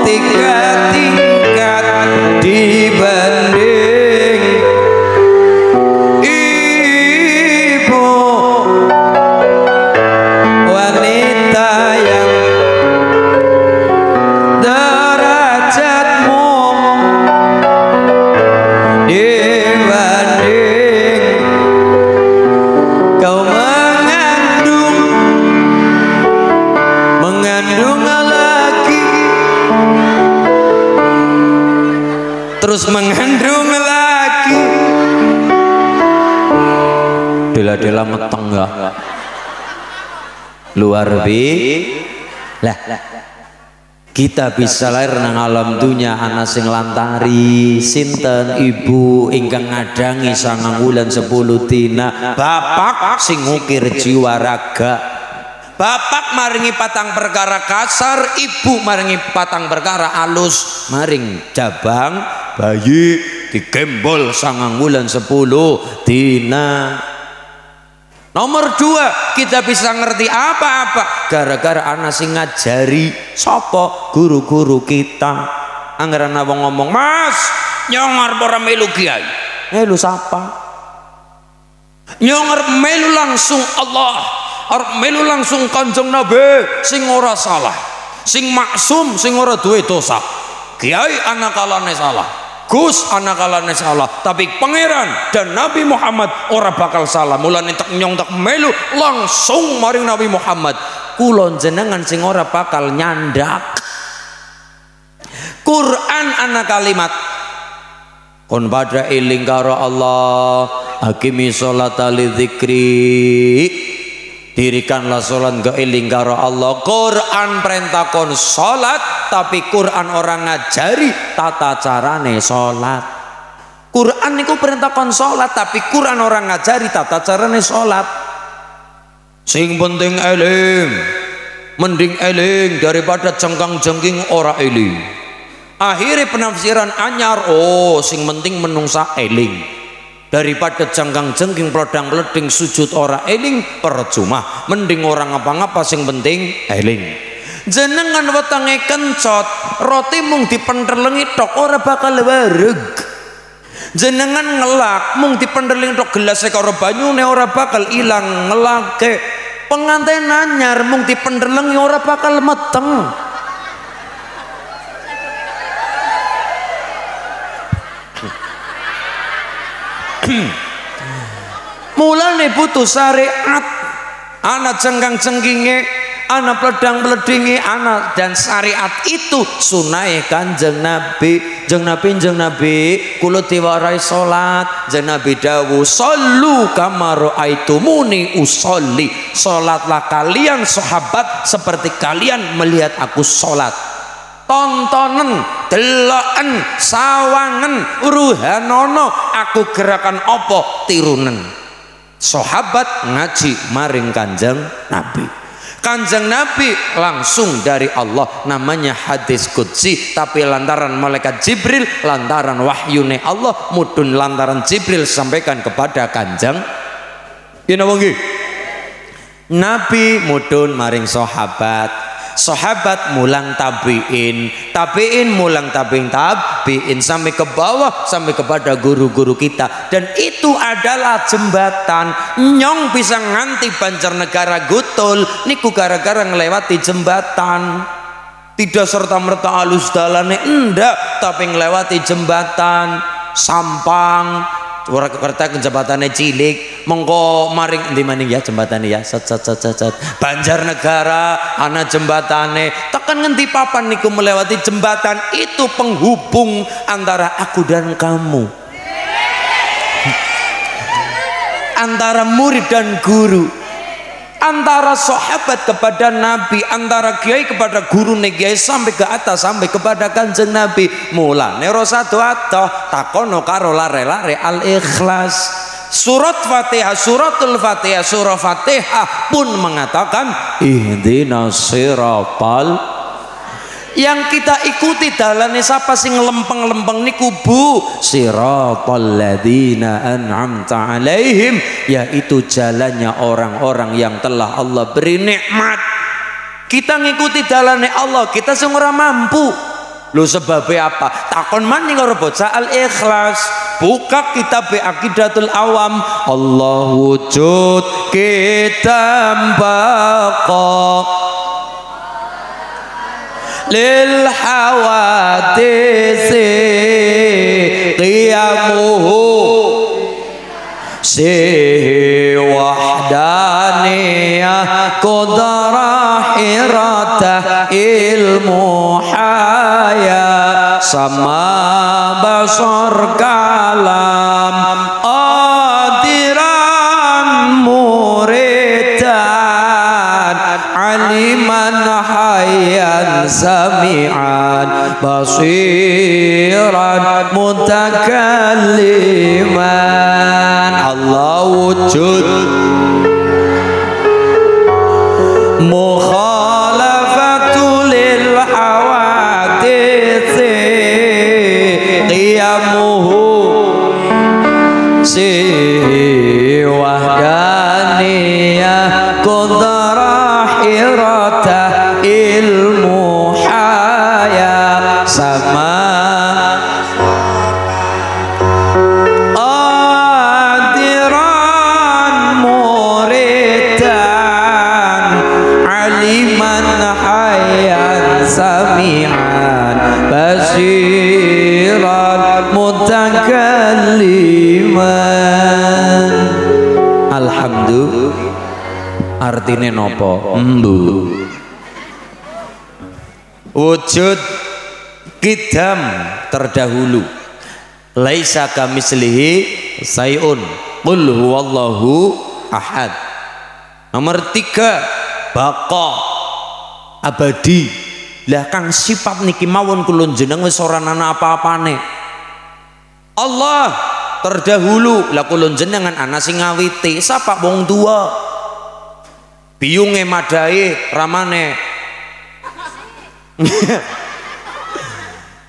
tingkat dibanding wanita yang derajatmu dibanding kau mengandung lagi, terus mengandung lagi, dela-dela meteng ya luar lah kita bisa lahir nang alam dunya ana sing lantari sinten ibu ingkang ngadangi 9 wulan 10 dina, bapak sing ngukir jiwa raga, bapak maringi patang perkara kasar, ibu maringi patang perkara alus, maring jabang bayi digembol 9 wulan 10 dina. Nomor 2, kita bisa ngerti apa-apa gara-gara anak sing ngajari. Sopo? Guru-guru kita. Anggaran wong ngomong, "Mas, nyongar ora melu kiai." Melu sapa? Nyongar melu langsung Allah, arep melu langsung Kanjeng Nabi sing ora salah, sing maksum, sing ora duwe dosa. Kiai anak kalane salah, Gus anak kalane salah, tapi pangeran dan Nabi Muhammad ora bakal salah. Mulane tak nyong tak melu langsung maring Nabi Muhammad. Kulon jenengan sing ora bakal nyandak. Quran anak kalimat kon pada eling karo Allah, hakimi sholata li dzikri, dirikanlah sholat ke eling karo Allah. Quran perintah kon sholat, tapi Quran orang ngajari tata carane sholat. Quran niku perintah kon sholat, tapi Quran orang ngajari tata carane sholat. Sing penting eling, mending eling daripada jengkang-jengking ora eling. Akhirnya penafsiran anyar, oh sing penting menungsa eling daripada jangkang-jengking pledang-pleding sujud ora eling percuma, mending orang ngapa-ngapa sing penting eling. Jenengan wetange kencot, roti mung dipenterlengi tok ora bakal wareg. Jenengan ngelak mung dipenterlengi tok gelas karo banyune ora bakal ilang ngelake. Pengantin anyar mung dipenterlengi ora bakal meteng. Mulane butuh syariat, anak jengkang-jengkinge, anak pledang-pledinge, anak dan syariat itu sunai Kanjeng Nabi. Jeng Nabi kula diwarai salat, jeng Nabi dawuh sallu kama raaitumuni usolli, salatlah kalian sahabat seperti kalian melihat aku salat. Tontonen, deloken, sawangen, uruhanono, aku gerakan opo tirunen. Sahabat ngaji maring Kanjeng Nabi. Kanjeng Nabi langsung dari Allah, namanya hadis qudsi, tapi lantaran malaikat Jibril, lantaran wahyune Allah, mudun lantaran Jibril sampaikan kepada Kanjeng Nabi mudun maring sahabat. sahabat mulang tabiin, tabiin mulang tabiin sampai ke bawah, sampai kepada guru-guru kita. Dan itu adalah jembatan. Nyong bisa nganti Banjarnegara Gutul niku gara-gara ngelewati jembatan. Tidak serta-merta alus dalane enggak, tapi ngelewati jembatan. Sampang ora kerta jembatane cilik mengko maring endi maning ya jembatane ya set Banjarnegara ana jembatane tekan ngendi papan niku melewati jembatan itu penghubung antara aku dan kamu, antara murid dan guru, antara sahabat kepada Nabi, antara kiai kepada guru kiai sampai ke atas, sampai kepada Kanjeng Nabi. Mulane rosado atoh takono karo lare-lare Al-Ikhlas. Surat Fatihah, suratul Fatihah, surah Fatihah pun mengatakan ihdinas siratal. Yang kita ikuti dalane sapa sing lempeng-lempeng niku Bu, siratal ladzina an'amta alaihim, yaitu jalannya orang-orang yang telah Allah beri nikmat. Kita ngikuti dalane Allah, kita sing ora mampu. Lho sebabnya apa? Takon maning karo bocah Al-Ikhlas. Buka kitab Aqidatul Awam. Allah wujud kitam baqa lil hawadisi qiyamuhu si wahdaniyah qadarah iratah ilmu haya sama basar kalam adiran muridan aliman hayyan sami'an basiran mutakalliman. Allah wujud mukhalafatu lil hawaditsi qiyamuhu si wahdaniyah qadarah iratah ilmu haya sama adiran muridan aliman hayyan sami'an basiran mutakalliman. Alhamdulillah artine nopo? Embu wujud kidam terdahulu, laisa kamislihi sayun, qul huwallahu ahad. Nomor 3 baqa abadi. Lah kang sifat niki mawon kula jeneng wis ora ana apa-apane. Allah terdahulu, lah kula jenengan ana sing ngawiti. Sapa wong tua biyunge madahe ramane.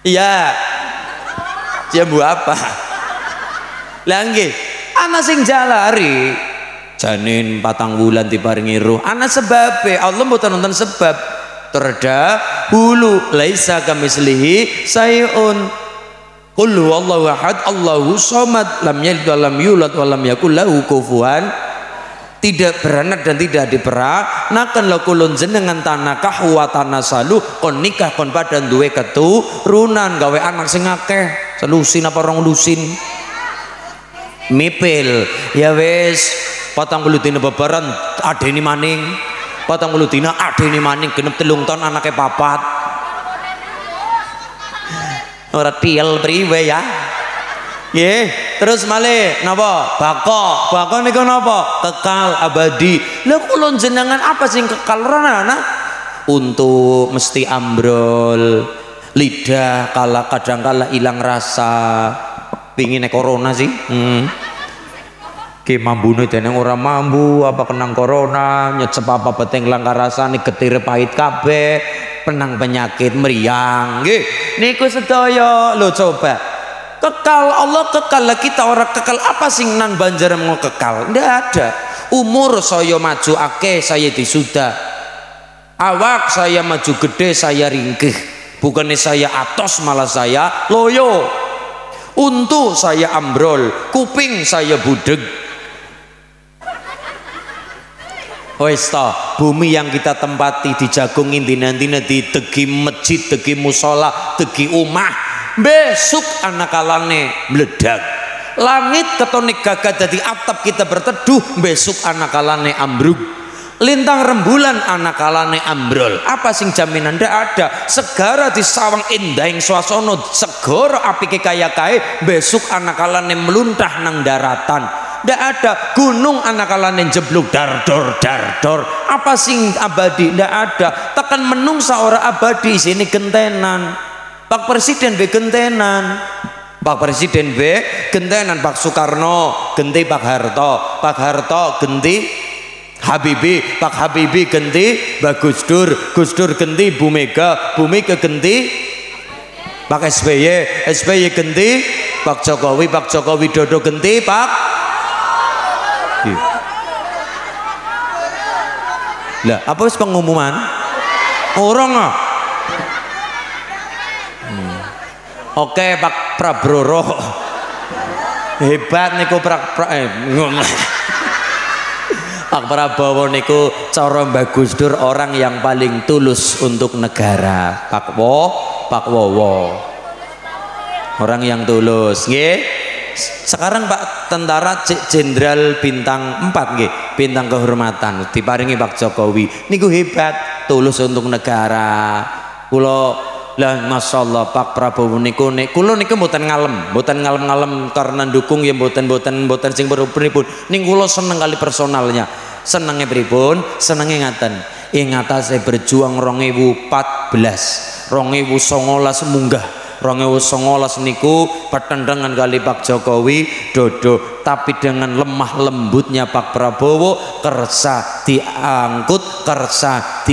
Iya, jambu apa? Lah nggih, ana sing jalari janin 4 wulan diparingi ruh. Ana sebabe, Allah mboten nonton sebab. Terdahulu, laisa kamislihi sayun. Qul huwallahu ahad, Allahu samad, lam yalid wa lam yulad wa lam yakul lahu kufuwan. Tidak beranak dan tidak diperanakan la kulun jenengan tanakah wa tanasalu kon nikah kon padan duwe keturunan gawe anak sing akeh. Selusin apa rong lusin mipil ya wis 40 dina bebaran adeni maning 40 dina adeni maning genep 3 tahun anake 4 ora tiel priwe ya. Nggih, terus malih napa? Bako niku napa? Kekal abadi. Lha kula jenengan apa sing kekal ana? Untuk mesti ambrol, lidah kala kadang-kala ilang rasa. Pingin corona sih. Ki mambune deneng ora mambu apa kenang corona, nyecep apa beteng langkah rasane getire pahit kabeh, penang penyakit meriang. Nggih, niku sedaya lho coba. Kekal Allah kekal lah, kita orang kekal apa sing nang Banjar mau kekal? Ndak ada. Umur saya maju akeh saya disuda. Awak saya maju gede, saya ringkih. Bukannya saya atos, malah saya loyo. Untu saya ambrol, kuping saya budeg. Wes ta, bumi yang kita tempati dijagung intina-intina di degi masjid, degi musola, degi omah, besok anak kalane meledak. Langit ketonik gagah dadi atap kita berteduh, besok anak kalane ambruk. Lintang rembulan anak kalane ambrol. Apa sing jaminan? Ndak ada. Segara disawang indahing swasana, segara apike kaya kae, besok anak kalane meluntah nang daratan. Ndak ada. Gunung anak kalane jeblok dardor dardor. Apa sing abadi? Ndak ada. Tekan menungsa ora abadi, sini gentenan. Pak Presiden be gentenan. Pak Presiden be gentenan. Pak Soekarno genti Pak Harto. Pak Harto genti Habibie, Pak Habibie genti Mbak Gus Dur genti Bu Mega genti Pak SBY genti Pak Jokowi Dodo genti Pak. Lah, apa wis pengumuman? Orang ah. Oke, Pak Prabowo. Hebat niku Pak Prabowo niku cara Mbak Gus Dur orang yang paling tulus untuk negara. Pak Wowo orang yang tulus nggih. Sekarang Pak Tentara Jenderal bintang 4 nggih, bintang kehormatan diparingi Pak Jokowi niku hebat, tulus untuk negara. Kula lah masyaallah Pak Prabowo niku kula niku mboten ngalem karena dukung ya mboten sing pripun. Ning kula seneng kali personalnya. Senenge pripun? Senenge ngaten. Ing atase berjuang 2014, 2019 munggah. 2019 niku pertendangan kali Pak Jokowi dodo, tapi dengan lemah lembutnya Pak Prabowo kersa diangkut, kersa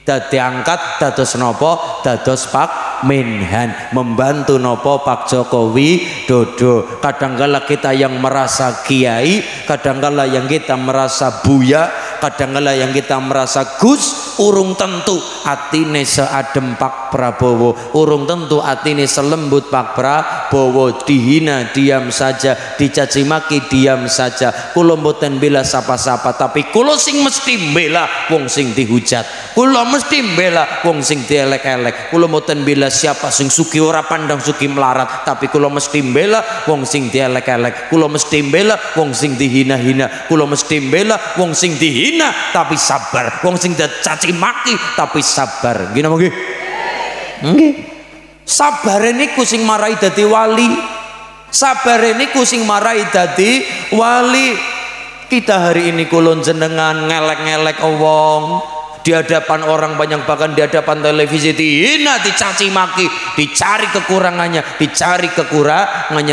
diangkat dados nopo, dados Pak Menhan, membantu nopo Pak Jokowi dodo. Kadangkala kita yang merasa kiai, kadangkala yang kita merasa buya, kadangkala yang kita merasa Gus, urung tentu atine seadem Pak Prabowo, urung tentu atine selembut Pak Prabowo. Dihina diam saja, dicaci maki diam saja. Kula mboten bela sapa-sapa, tapi kula sing mesti bela wong sing dihujat. Kula mesti bela wong sing dielek-elek. Kula mboten bela siapa sing suki ora pandang suki melarat, tapi kula mesti bela wong sing dielek-elek. Kula mesti bela wong sing dihina-hina. Kula mesti bela wong sing dihina tapi sabar, wong sing dicaci maki tapi sabar. Nggih napa nggih? Nggih. Sabare niku sing marai dadi wali. Sabare niku sing marai dadi wali. Kita hari ini kula jenengan ngelek-ngelek wong di hadapan orang banyak, bahkan di hadapan televisi dihina, dicaci maki, dicari kekurangannya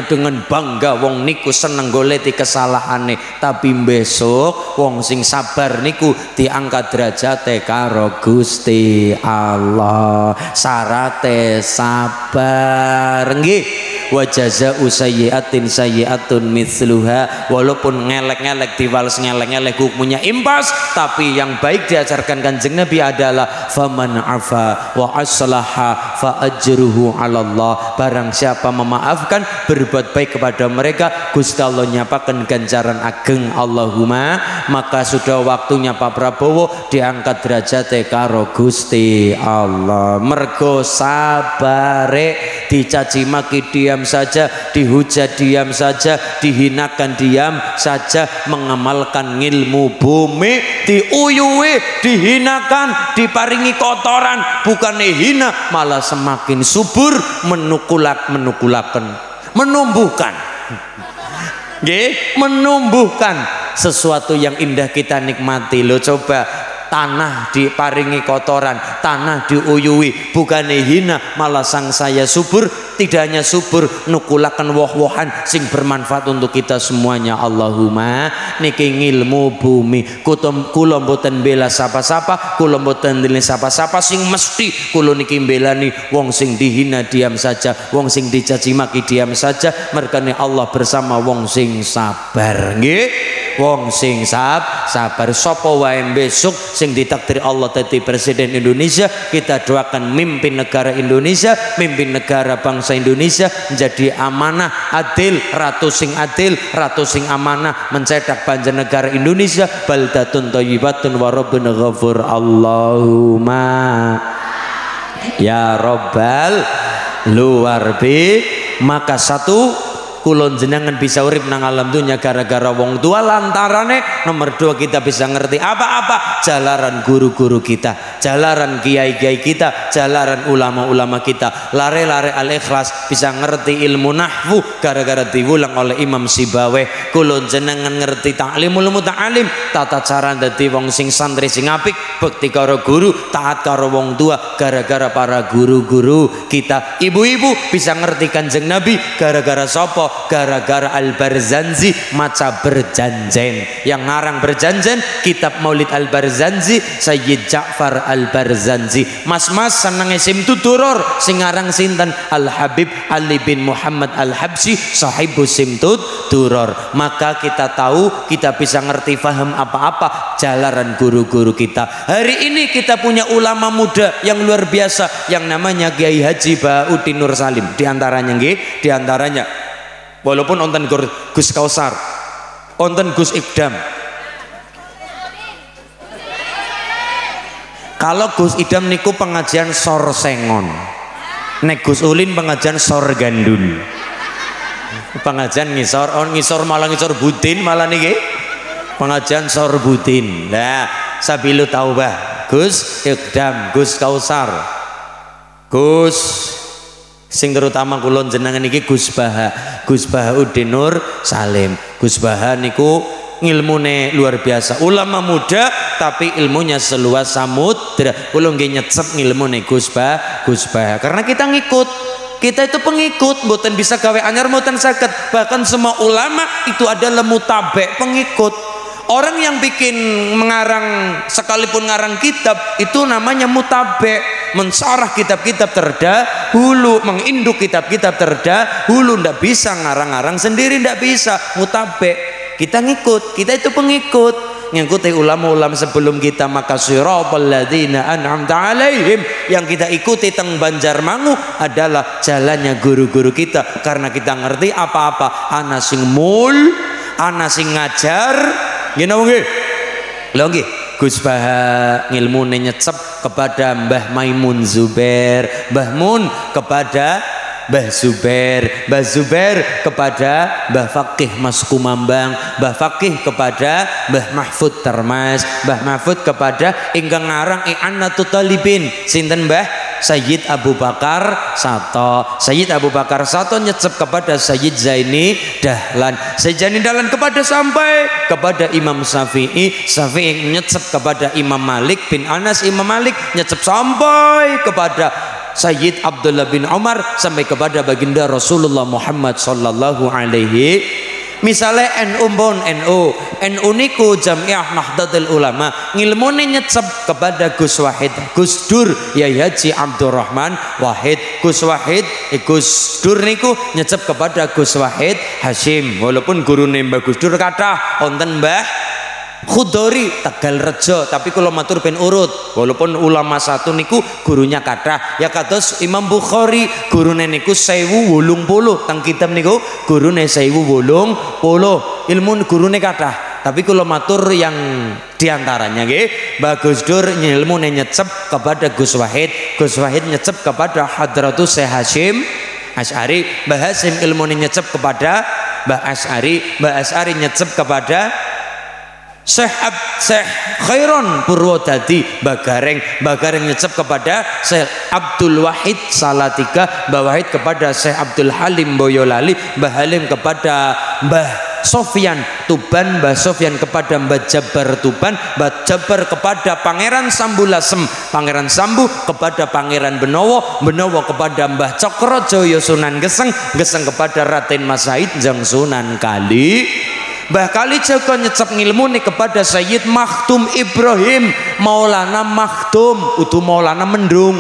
dengan bangga. Wong niku seneng goleti kesalahane, tapi besok wong sing sabar niku diangkat derajate karo Gusti Allah. Syarate sabar nggih. Wa jazaa'u sayyi'atin sayyi'atun mithluha. Walaupun ngelek-ngelek diwales ngelek-ngelek hukumnya impas, tapi yang baik diajarkan Kanjeng Nabi adalah faman afa wa aslaha fa ajruhu 'ala Allah. Barang siapa memaafkan, berbuat baik kepada mereka, Gusti Allah nyapaken ganjaran ageng. Allahumma. Maka sudah waktunya Pak Prabowo diangkat derajate karo Gusti Allah. Mergo sabare, dicaci maki diam saja, dihujat diam saja, dihinakan diam saja, mengamalkan ilmu bumi, diuyuwi, dihinakan, diparingi kotoran, bukan hina, malah semakin subur, menumbuhkan nggih, menumbuhkan sesuatu yang indah kita nikmati. Lo coba tanah diparingi kotoran, tanah diuyui, bukannya hina, malah sang saya subur. Tidak hanya subur, nukulakan woh-wohan sing bermanfaat untuk kita semuanya. Allahumma. Niki ngilmu bumi, kula mboten bela sapa-sapa, kula mboten nilai sapa-sapa, sing mesti kula niki belani wong sing dihina diam saja, wong sing dicaci maki diam saja. Merkane Allah bersama wong sing sabar nggih. wong sing sabar. Sapa wae besok sing ditakdir Allah dadi presiden Indonesia, kita doakan mimpin negara Indonesia, mimpin negara bangsa Indonesia menjadi amanah, adil, ratu sing amanah, mencetak bangsa negara Indonesia baldatun thayyibatun wa rabbun ghafur. Allahumma ya Rabbal luar bi. Maka satu, kulon jenengan bisa urip nang alam dunya gara-gara wong tua, lantarane nomor dua kita bisa ngerti apa-apa jalaran guru-guru kita, jalaran kiai-kiai kita, jalaran ulama-ulama kita. Lare-lare al-ikhlas bisa ngerti ilmu nahwu gara-gara diulang oleh Imam Sibaweh. Kulon jenengan ngerti ta'limul muta'alim, tata cara dadi wong sing santri sing apik, bekti karo guru, taat karo wong tua gara-gara para guru-guru kita. Ibu-ibu bisa ngerti Kanjeng Nabi gara-gara sapa? Gara-gara Al-Barzanji maca berjanjen. Yang ngarang berjanjen kitab Maulid Al-Barzanji Sayyid Ja'far Al-Barzanji. Mas-mas seneng isim tuduror sing ngarang sinten? Al-Habib Ali bin Muhammad Al-Habsyi sahibu simtud duror. Maka kita tahu, kita bisa ngerti faham apa-apa jalaran guru-guru kita. Hari ini kita punya ulama muda yang luar biasa yang namanya Kiai Haji Baudin Nur Salim. Di antaranya walaupun onten Gus Kausar, onten Gus Idam. Kalau Gus Idam niku pengajian sor sengon, nek Gus Ulin pengajian sor gandul. Pengajian ngisor malah ngisor budin, malah niki pengajian sor budin. Nah, sabilu taubah Gus Idam, Gus Kausar, Gus sing terutama kulon jenengan iki Gus Bahaudin Nur Salim. Gus Baha niku ngilmune luar biasa, ulama muda tapi ilmunya seluas samudra. Kula nggih nyecep ngilmune Gus Baha karena kita ngikut. Kita itu pengikut, mboten bisa gawe anyar, mboten saged. Bahkan semua ulama itu adalah mutabe, pengikut. Orang yang bikin mengarang, sekalipun ngarang kitab itu namanya mutabe, mensarah kitab-kitab terdahulu, menginduk kitab-kitab terdahulu. Ndak bisa ngarang-ngarang sendiri, ndak bisa, mutabe. Kita ngikut, kita itu pengikut, ngikuti ulama-ulama sebelum kita. Maka siratal ladzina an'amta alaihim, yang kita ikuti teng Banjarmangu adalah jalannya guru-guru kita, karena kita ngerti apa-apa ana sing mul, ana sing ngajar. Gini nggih. Lho nggih, Gus Baha ngilmune nyecep kepada Mbah Maimun Zubair, Mbah Mun kepada Mbah Zubair, Mbah Zubair kepada Mbah Fakih Mas Kumambang, Mbah Fakih kepada Mbah Mahfud Termas, Mbah Mahfud kepada ingkang ngarang I'anatul Talibin sinten Mbah Sayyid Abu Bakar Sato. Sayyid Abu Bakar Sato nyecep kepada Sayyid Zaini Dahlan, Sayyid Zaini Dahlan kepada sampai kepada Imam Syafi'i, Syafi'i nyecep kepada Imam Malik bin Anas, Imam Malik nyecep sampai kepada Sayyid Abdullah bin Umar, sampai kepada baginda Rasulullah Muhammad sallallahu alaihi. Misalnya NU niku Jamiah Nahdlatul Ulama ngilmune nyecep kepada Gus Wahid, Gus Dur Yai Haji Abdurrahman Wahid. Gus Wahid Gus Dur niku nyecep kepada Gus Wahid Hashim, walaupun gurune Mbah Gus Dur kathah wonten Mbah Khudori Tegal Rejo, tapi kalau matur ben urut, walaupun ulama satu niku gurunya kathah ya kados Imam Bukhari gurune niku 1080 teng kitab niku gurune 1080 ilmu gurune kathah, tapi kalau matur yang diantaranya nggih Mbah Gus Dur ilmune nyecep kepada Gus Wahid, Gus Wahid nyecep kepada Hadratus Syekh Hashim Asy'ari, Mbah Hasim ilmune nyecep kepada Mbah Asy'ari, Mbah Asy'ari nyecep kepada Syekh Khairon Purwodadi, Bagareng nyecep kepada Syekh Abdul Wahid Salatiga, Mbah Wahid kepada Syekh Abdul Halim Boyolali, Mbah Halim kepada Mbah Sofyan Tuban, Mbah Sofyan kepada Mbah Jabar Tuban, Mbah Jabar kepada Pangeran Sambulasem, Pangeran Sambu kepada Pangeran Benowo, Benowo kepada Mbah Cokrojoyo Sunan Geseng, Geseng kepada Raden Mas Said Jeng Sunan Kali. Mbah Kalijaga nyecep ngilmu nih kepada Sayyid Makhtum Ibrahim Maulana Makhtum, utu Maulana Mendung.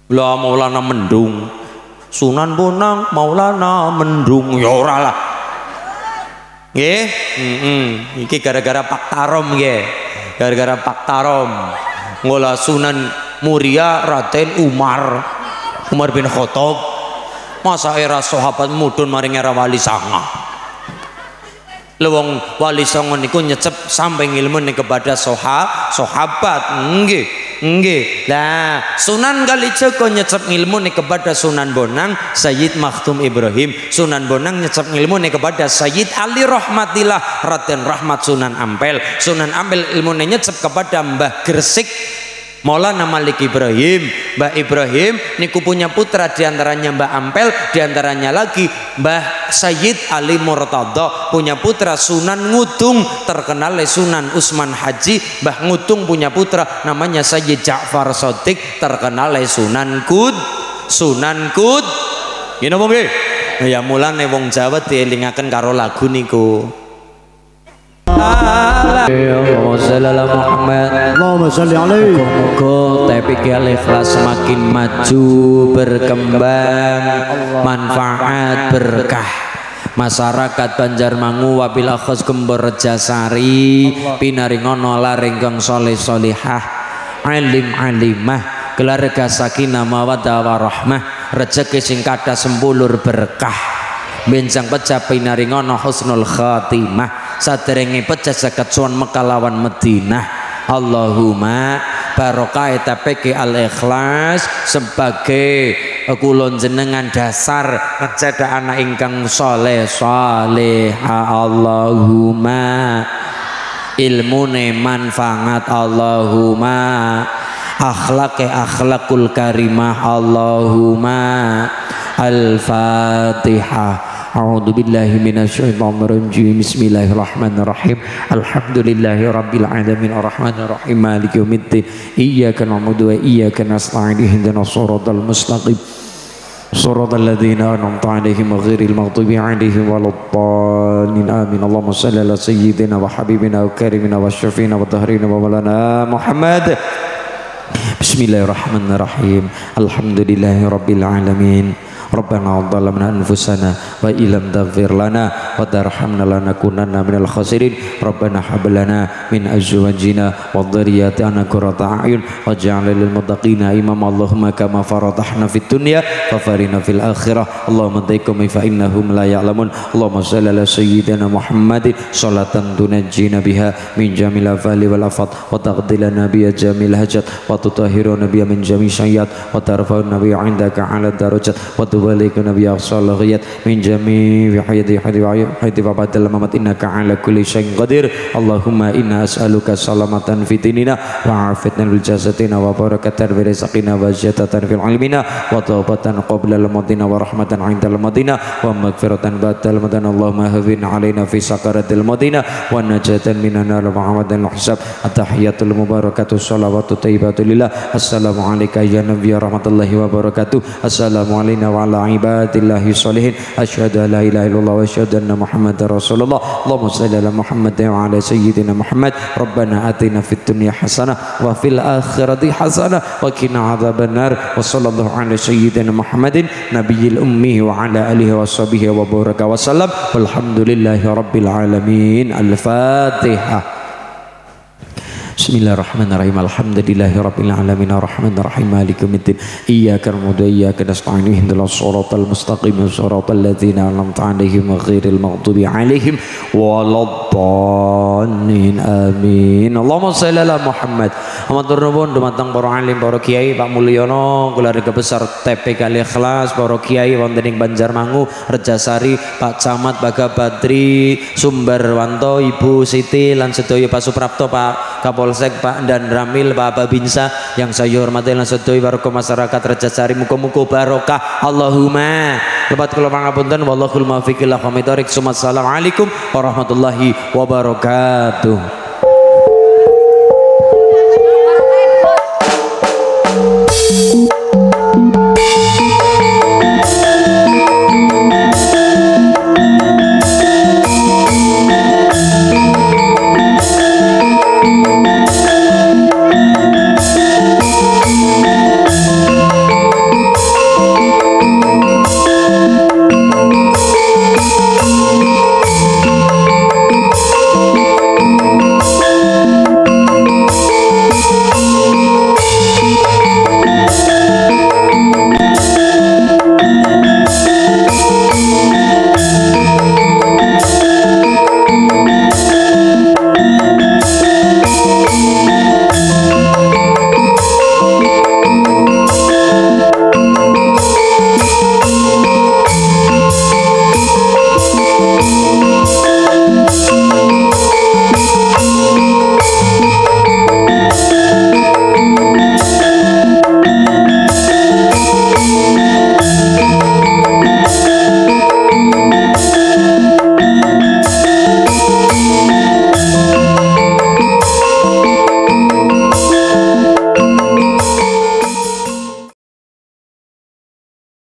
Lah Maulana Mendung Sunan Bonang Maulana Mendung ya ora lah. Nggih? Iki gara-gara Pak Tarom nggih. Gara-gara Pak Tarom. Ngolah Sunan Muria Raden Umar bin Khattab. Masa era sahabat mudhun maring era Wali Sanga. Lewong Wali Songo niku nyecep sampai ilmu nih kepada sahabat nggih lah Sunan Kalijaga nyecep ilmu nih kepada Sunan Bonang Sayyid Makhtum Ibrahim, Sunan Bonang nyecep ilmu nih kepada Sayyid Ali Rahmatillah Raden Rahmat Sunan Ampel, Sunan Ampel ilmu nih nyecep kepada Mbah Gresik Maulana Malik Ibrahim. Mbah Ibrahim niku punya putra, diantaranya Mbah Ampel, diantaranya lagi Mbah Sayyid Ali Murtada, punya putra Sunan Ngudung, terkenal Sunan Usman Haji. Mbah Ngudung punya putra namanya Sayyid Ja'far Shadiq, terkenal Sunan Kud. Gini apa nggih? Ya mulane wong Jawa dielingaken karo lagu niku. Allahumma sholli ala Muhammad. Allahumma sholli alaihi. Muga TPK Al-Ikhlas semakin maju, berkembang, manfaat, berkah. Masyarakat Banjarmangu wabil akhos Gembor Rejasari pinaringono laringgong soleh solihah alim alimah keluarga sakinah mawaddah warahmah rezeki sing kathah sempulur berkah benjang pecah pinaringono husnul khatimah saderenge pecah saged suwan Mekah lawan Madinah. Allahumma barokah TPK Al-Ikhlas sebagai kulon jenengan dasar ngecedak anak ingkang soleh soleha. Allahumma ilmune manfaat. Allahumma akhlakul karimah. Allahumma Al-Fatihah. A'udzu billahi minasyaitonir rajim. Bismillahirrahmanirrahim. Alhamdulillahi rabbil alamin arrahmanir rahim maliki yaumiddin. Iyyaka na'budu wa iyyaka nasta'in ihdinas siratal mustaqim. Shiratal ladzina an'amta 'alaihim ghairil maghdubi 'alaihim waladdallin. Amin. Allahumma shalli ala sayyidina wa habibina wa karimina wa syafiina wa dhahrina wa maulana Muhammad. Bismillahirrahmanirrahim. Alhamdulillahi rabbil alamin. Rabbana zalamna anfusana wa illam taghfir lana wa tarhamna lanakunanna minal khasirin. Rabbana hab lana min azwajina wa dhurriyyatina qurrata a'yun waj'alna lil muttaqina imama. Allahumma kama faradahna fid dunya fa farina fil akhirah. Allahumma dhaikum fa innahum la ya'lamun. Allahumma shalli ala sayyidina Muhammadin salatan tunajjina biha min jamil afali wal afat wa taqdilana biha jamil hajat wa tutahhiruna biha min jami' sayyiat wa tarfa'una biha 'indaka 'ala darajat wa tubalikuna biha salihiyat min jami' hayati fabadal mamat innaka 'ala kulli syai'in qadir. Allahumma inna as'aluka salamatan fi dinina wa afiyatan fil jasadina wa barakatan fi rizqina wa ziyadatan fil ilmina wa taubatan qabla al-maudina wa rahmatan 'inda al-maudina wa maghfiratan ba'da al-maudina. Allahumma hawwin 'alaina fi sakaratil maudina wa najatan minan nar Muhammadan al-hisab. At-tahiyatul mubarakatuh shalawatu thayyibatu lillah. Assalamu alayka ya nabiy rahmatullahi wa barakatuh. Assalamu alayna wa ala ibadillahi sholihin. Asyhadu an la ilaha illallah wa asyhadu anna Muhammadar Rasulullah. Allahumma shalli ala Muhammad wa ala sayyidina Muhammad. Rabbana atina fid dunya hasanah wa fil akhirati hasanah wa qina adzabannar. Wa sallallahu ala sayyidina Muhammadin nabiyil ummi wa ala alihi wa sahbihi wa baraka wa sallam. Walhamdulillahi rabbil alamin. Al-Fatihah. Bismillahirrahmanirrahim. Alhamdulillahi rabbil alamin arrahmanir rahim maliki yaumiddin. Iyyaka na'budu wa iyyaka nasta'in ihdinas siratal mustaqim siratal ladzina an'amta 'alaihim ghairil maghdubi 'alaihim waladdallin. Amin. Allahumma shalli ala Muhammad. Matur nuwun dumateng para alim, para kiai, Pak Mulyono, keluarga besar TPK Al-Ikhlas, para kiai wonten ing Banjarmangu, Rejasari, Pak Camat Baga Badri, Sumberwanto, Ibu Siti lan sedaya Pak Suprapto, Pak Kapolsek, Pak Dan Ramil, Pak Babinsa yang saya hormati lan sedaya warga masyarakat Rejasari, muga-muga barokah. Allahumma lepat kula pangapunten wallahul muwaffiq ila aqwamit thoriq. Assalamualaikum warahmatullahi wabarakatuh.